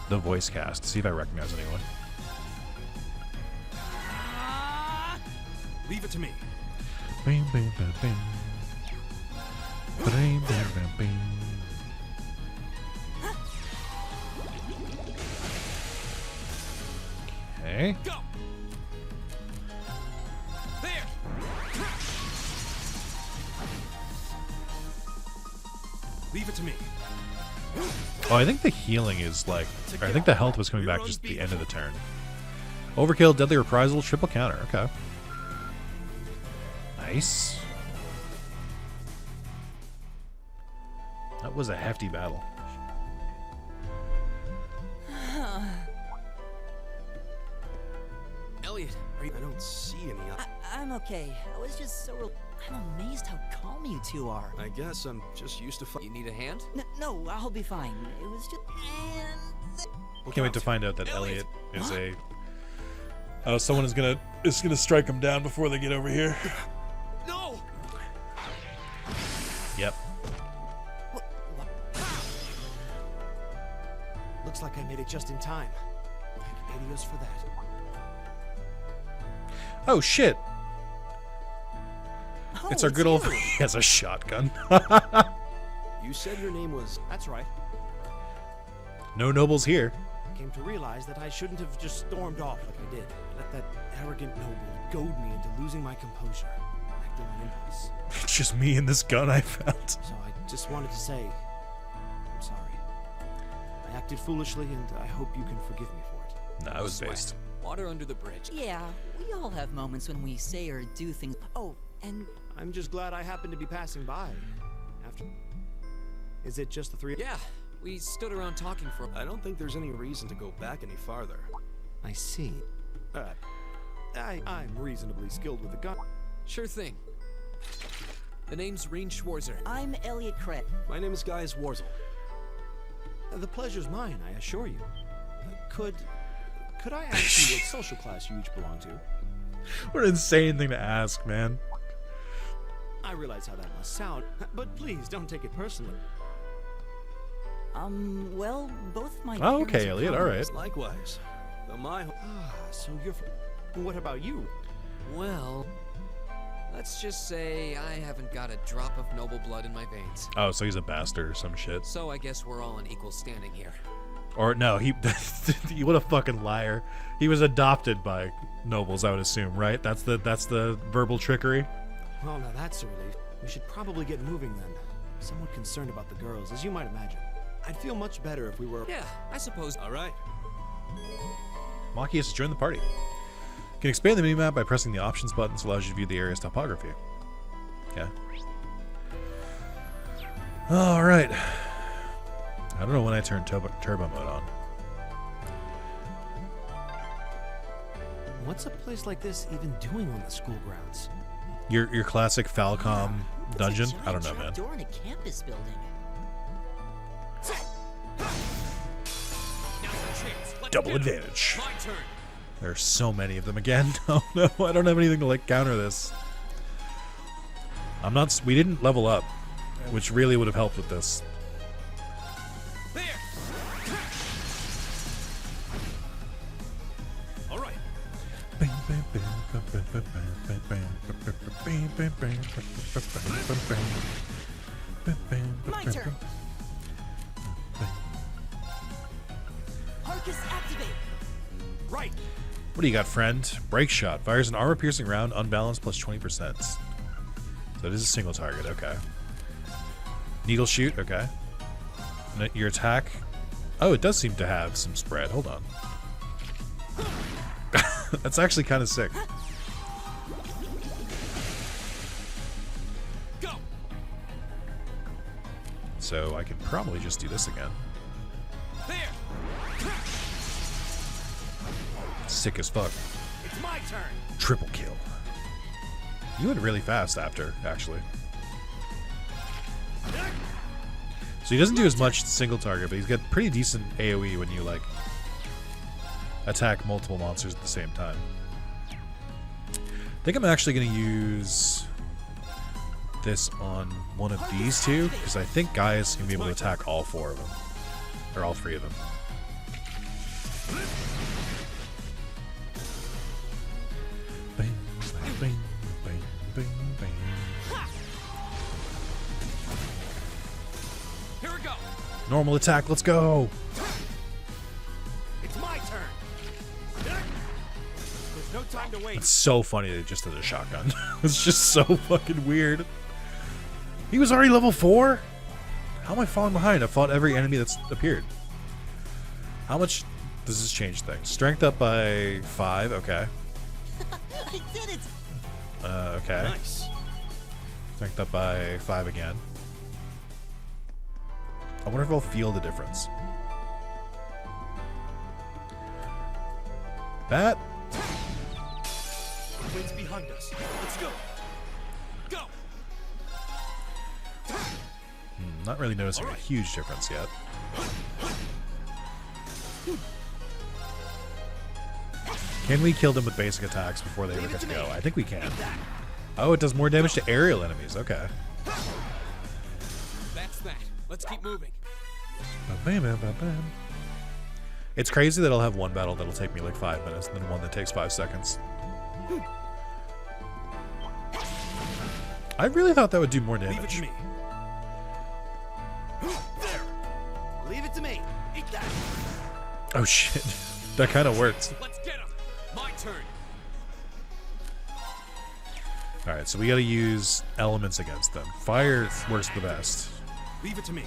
voice cast, see if I recognize anyone. Leave it to me. Bing, bing, bing, bing. Bing, bing, bing, bing. Okay. Go. There. Leave it to me. Oh, I think the healing is like... Or I think the health was coming back just at the end of the turn. Overkill, Deadly Reprisal, triple counter. Okay. Nice. That was a hefty battle. Elliot, I don't see any. I'm okay. I was just so... I'm amazed how calm you two are. I guess I'm just used to you need a hand? No, I'll be fine. It was just... Can't wait to find out that Elliot is a... Oh, someone is gonna strike him down before they get over here. No! Yep. Looks like I made it just in time. Adios for that. Oh, shit. Oh, It's our good old... He has a shotgun. You said your name was... That's right. No nobles here. Came to realize that I shouldn't have just stormed off like I did. Let that arrogant noble goad me into losing my composure, acting on impulse. It's just me and this gun I found. So I just wanted to say, I'm sorry. I acted foolishly, and I hope you can forgive me for it. Nah, I was based. Water under the bridge. Yeah, we all have moments when we say or do things... Oh, and... I'm just glad I happened to be passing by. After... Is it just the three? Yeah, we stood around talking for... I don't think there's any reason to go back any farther. I see. I'm reasonably skilled with a gun. Sure thing. The name's Reen Schwarzer. I'm Elliot Kret. My name is Gaius Warzel. The pleasure's mine, I assure you. Could I ask you what social class you each belong to? What an insane thing to ask, man. I realize how that must sound, but please don't take it personally. Well, both my Oh, okay, parents are Elliot, commoners. alright. Likewise. Though my... So you're from... What about you? Well, let's just say I haven't got a drop of noble blood in my veins. Oh, so he's a bastard or some shit. So I guess we're all on equal standing here. Or no, he what a fucking liar. He was adopted by nobles, I would assume, right? That's the verbal trickery. Well, now that's a relief. We should probably get moving then. Somewhat concerned about the girls, as you might imagine. I'd feel much better if we were... Yeah, I suppose. All right. Maki has to join the party. You can expand the minimap by pressing the options button, which allows you to view the area's topography. Okay. Alright. I don't know when I turn turbo mode on. What's a place like this even doing on the school grounds? Your classic Falcom dungeon? I don't know, man. Door in a campus building. Double advantage. My turn. There's so many of them again. Oh no, I don't have anything to like counter this. We didn't level up, which really would have helped with this. There. All right. My turn. Arcus activate. Right. What do you got, friend? Break shot. Fires an armor-piercing round, unbalanced, plus 20%. So it is a single target, okay. Needle shoot, okay. And your attack... Oh, it does seem to have some spread. Hold on. That's actually kind of sick. Go. So I can probably just do this again. There. Sick as fuck. It's my turn. Triple kill. You went really fast after, actually. So he doesn't do as much single target, but he's got pretty decent AoE when you, like, attack multiple monsters at the same time. I think I'm actually going to use this on one of these two, because I think Gaius can be able to attack all four of them. Or all three of them. Bang, bang, bang, bang, bang, bang. Here we go. Normal attack, let's go! It's my turn. There's no time to wait. It's so funny that he just did a shotgun. It's just so fucking weird. He was already level 4? How am I falling behind? I fought every enemy that's appeared. How much does this change things? Strength up by 5, okay. I did it. Okay. Nice. Strength up by 5 again. I wonder if I'll feel the difference. That. Wind's behind us. Let's go. Go. Not really noticing a huge difference yet. Can we kill them with basic attacks before they ever get to go? I think we can. Oh, it does more damage to aerial enemies. Okay. That's that. Let's keep moving. It's crazy that I'll have one battle that'll take me like 5 minutes and then one that takes 5 seconds. I really thought that would do more damage. Leave it to me. There. Leave it to me. Eat that. Oh shit. That kind of worked. Let's get him. My turn. Alright, so we gotta use elements against them. Fire works the best. Leave it to me.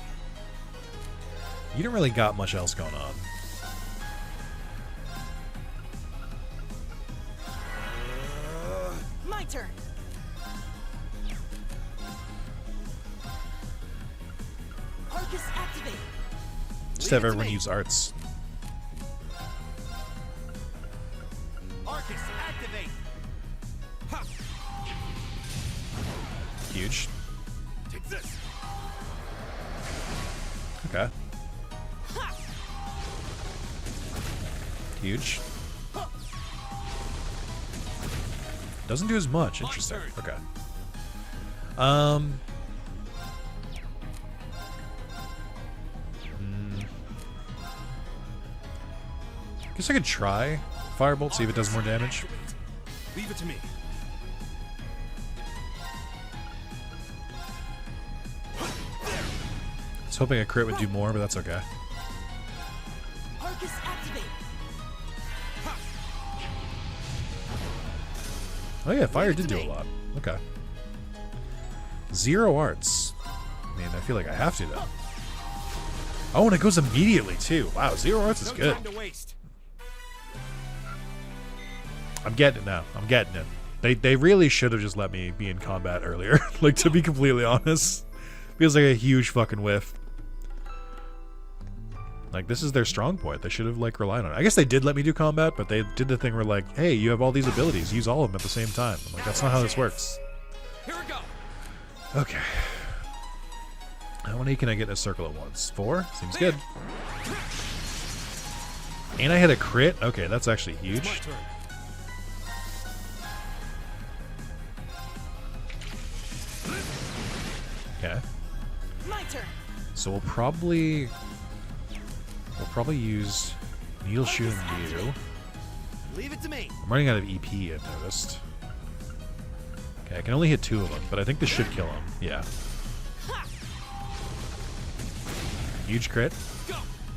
You don't really got much else going on. My turn. Arcus activate. Just have everyone use arts. Arcus activate. Ha. Huge. Take this. Okay. Huge. Doesn't do as much. Interesting. Okay. Guess I could try Firebolt, see if it does more damage. Leave it to me. I was hoping a crit would do more, but that's okay. Arcus activate. Oh yeah, fire did do a lot. Okay. 0 arts. I mean, I feel like I have to, though. Oh, and it goes immediately too. Wow, Zero Arts is good. Time to waste. I'm getting it now. I'm getting it. They really should have just let me be in combat earlier. Like, to be completely honest. Feels like a huge fucking whiff. Like, this is their strong point. They should have, like, relied on it. I guess they did let me do combat, but they did the thing where, like, hey, you have all these abilities. Use all of them at the same time. I'm like, that's not how this works. Here we go. Okay. How many can I get in a circle at once? 4? Seems good. And I hit a crit? Okay, that's actually huge. Okay. My turn. So we'll probably use Needle Shoot and you. Leave it to me. I'm running out of EP, I've noticed. Okay, I can only hit 2 of them, but I think this should kill him. Yeah. Huge crit.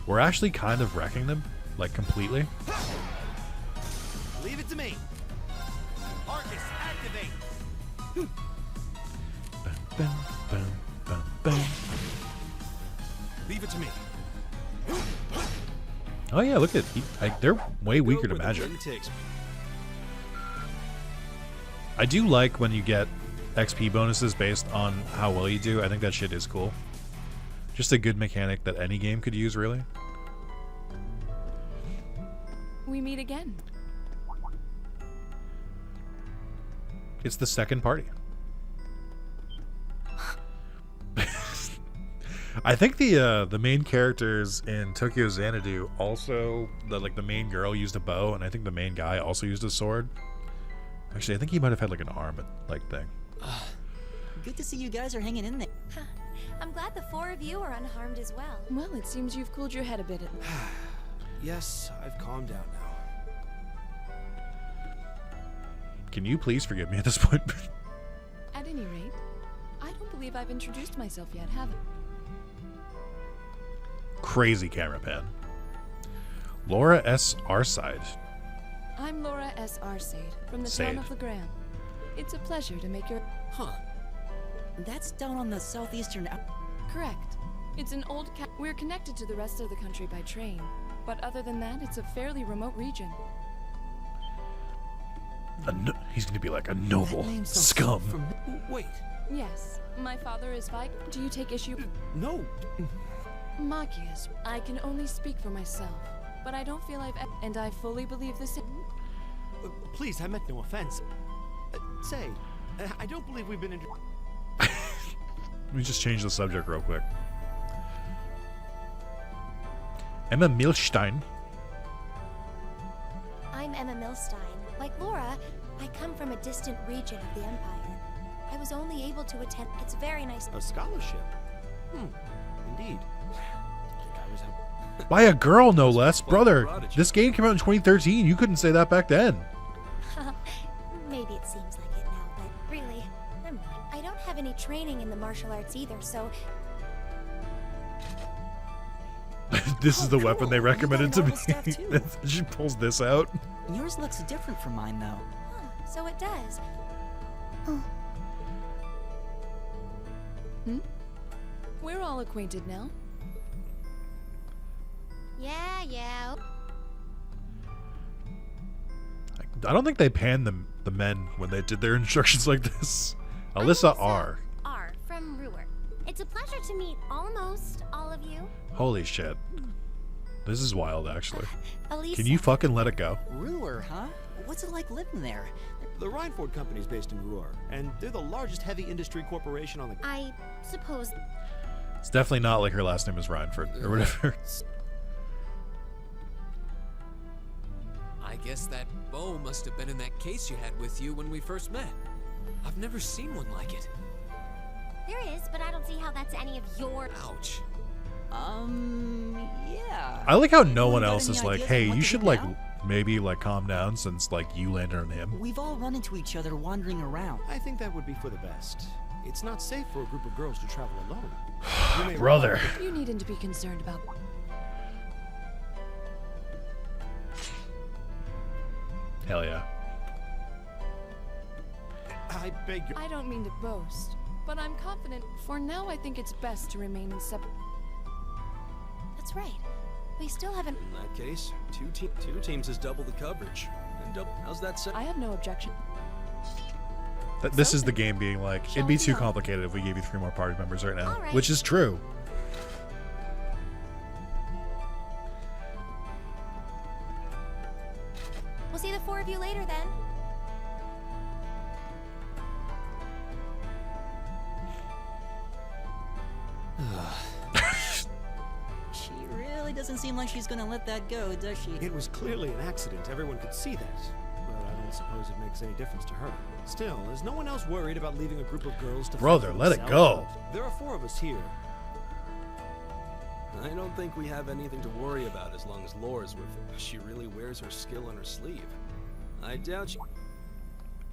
We're actually kind of wrecking them, like, completely. Leave it to me. Arcus, activate. Bum, bum, bum, bum. Leave it to me. Oh yeah, look at they're way weaker to magic. I do like when you get XP bonuses based on how well you do. I think that shit is cool. Just a good mechanic that any game could use, really. We meet again. It's the second party. I think the main characters in Tokyo Xanadu also, the main girl used a bow, and I think the main guy also used a sword. Actually, I think he might have had like an arm like thing. Good to see you guys are hanging in there. I'm glad the 4 of you are unharmed as well. Well, it seems you've cooled your head a bit. Yes, I've calmed down now. Can you please forgive me at this point? At any rate, I don't believe I've introduced myself yet, have I? Crazy camera pan. Laura S. Arside. I'm Laura S. Arsade from the Sade. town of Legrand. It's a pleasure to make your... Huh. That's down on the southeastern... Correct. It's an old We're connected to the rest of the country by train, but other than that, it's a fairly remote region. He's gonna be like a noble scum. Wait. Yes, my father is Do you take issue? No. Machias, I can only speak for myself, but I don't feel and I fully believe the same. Please, I meant no offense. Say, I don't believe we've been Let me just change the subject real quick. Emma Milstein. I'm Emma Milstein. Like Laura, I come from a distant region of the Empire. I was only able to attend. It's very nice. A scholarship? Indeed. By a girl, no less. Brother, this game came out in 2013. You couldn't say that back then. Maybe it seems like it now, but really, I'm not. I don't have any training in the martial arts either, so... This is the weapon they recommended to me. stuff too. She pulls this out. Yours looks different from mine, though. So it does. We're all acquainted now. Yeah. I don't think they panned the men when they did their instructions like this. Alyssa R. R from Ruhr. It's a pleasure to meet almost all of you. Holy shit. This is wild, actually. Elisa. Can you fucking let it go? Ruhr, huh? What's it like living there? The Rhineford Company is based in Ruhr, and they're the largest heavy industry corporation on the... I suppose... It's definitely not like her last name is Rhineford, or whatever. I guess that bow must have been in that case you had with you when we first met. I've never seen one like it. There is, but I don't see how that's any of your... Ouch. Yeah. I like how no Anyone one got else any is like, ideas hey, on what you to should do like now? maybe like calm down since like you landed on him. We've all run into each other wandering around. I think that would be for the best. It's not safe for a group of girls to travel alone. You may Brother. You needn't to be concerned about... Hell yeah. I beg your... I don't mean to boast, but I'm confident. For now, I think it's best to remain in separate... That's right. We still haven't... In that case, two teams is double the coverage. And how's that sound? I have no objection. This is the game being like, it'd be too complicated if we gave you 3 more party members right now, which is true. We'll see the 4 of you later then. She really doesn't seem like she's gonna let that go, does she? It was clearly an accident. Everyone could see that. But I don't suppose it makes any difference to her. Still, is no one else worried about leaving a group of girls to Brother, let it go. There are 4 of us here. I don't think we have anything to worry about as long as Lore's with her. She really wears her skill on her sleeve. I doubt she...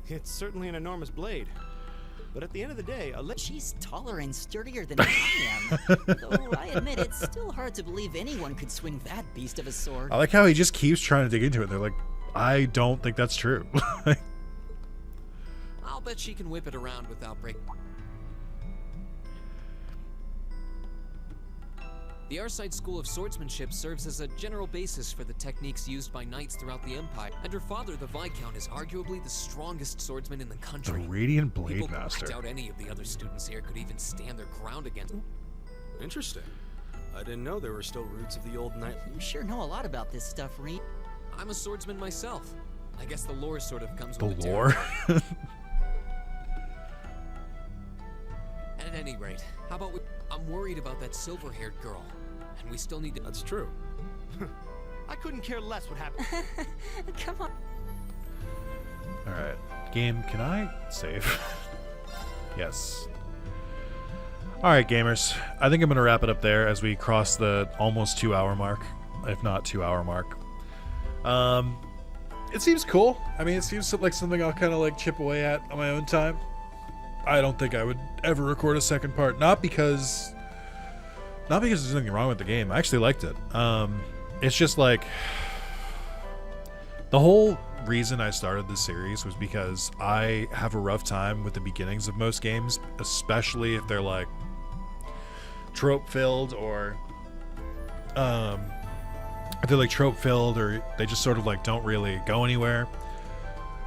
It's certainly an enormous blade. But at the end of the day, she's taller and sturdier than I am. Though I admit it's still hard to believe anyone could swing that beast of a sword. I like how he just keeps trying to dig into it. They're like, I don't think that's true. I'll bet she can whip it around without breaking. The Arside School of Swordsmanship serves as a general basis for the techniques used by knights throughout the Empire, and her father, the Viscount, is arguably the strongest swordsman in the country. The Radiant Blade Master. I doubt any of the other students here could even stand their ground against him. Interesting. I didn't know there were still roots of the old knight. You sure know a lot about this stuff, Reed. I'm a swordsman myself. I guess the lore sort of comes the with the lore? At any rate, how about I'm worried about that silver-haired girl. And we still need to... That's true. I couldn't care less what happened. Come on. Alright. Game, can I save? Yes. Alright, gamers. I think I'm going to wrap it up there as we cross the almost 2-hour mark. If not 2-hour mark. It seems cool. I mean, it seems like something I'll kind of like chip away at on my own time. I don't think I would ever record a second part. Not because there's anything wrong with the game. I actually liked it. It's just like the whole reason I started this series was because I have a rough time with the beginnings of most games, especially if they're like trope filled or if they're like trope filled or they just sort of like don't really go anywhere.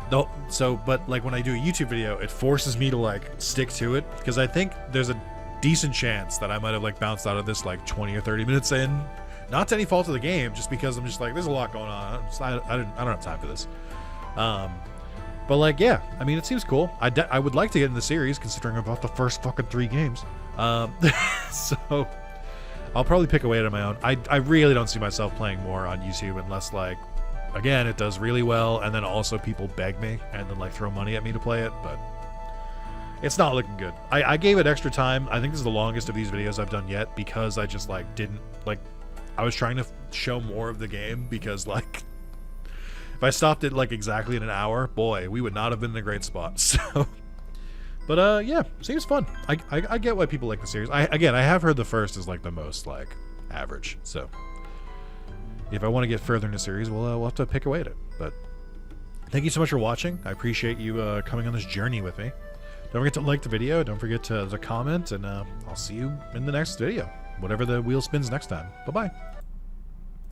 But like when I do a YouTube video, it forces me to like stick to it because I think there's a decent chance that I might have like bounced out of this like 20 or 30 minutes in, not to any fault of the game, just because I'm just like, there's a lot going on. I don't have time for this. But like, yeah, I mean, it seems cool. I would like to get in the series considering about the first fucking 3 games. So I'll probably pick away at my own. I really don't see myself playing more on YouTube unless like, again, it does really well and then also people beg me and then like throw money at me to play it, but it's not looking good. I gave it extra time. I think this is the longest of these videos I've done yet because I just like didn't like, I was trying to show more of the game because like if I stopped it like exactly in an hour, boy, we would not have been in a great spot. So, but yeah, seems fun. I get why people like the series. I have heard the first is like the most like average. So if I want to get further in the series, we'll have to pick away at it. But thank you so much for watching. I appreciate you coming on this journey with me. Don't forget to like the video. Don't forget to comment, and I'll see you in the next video. Whatever the wheel spins next time. Bye-bye.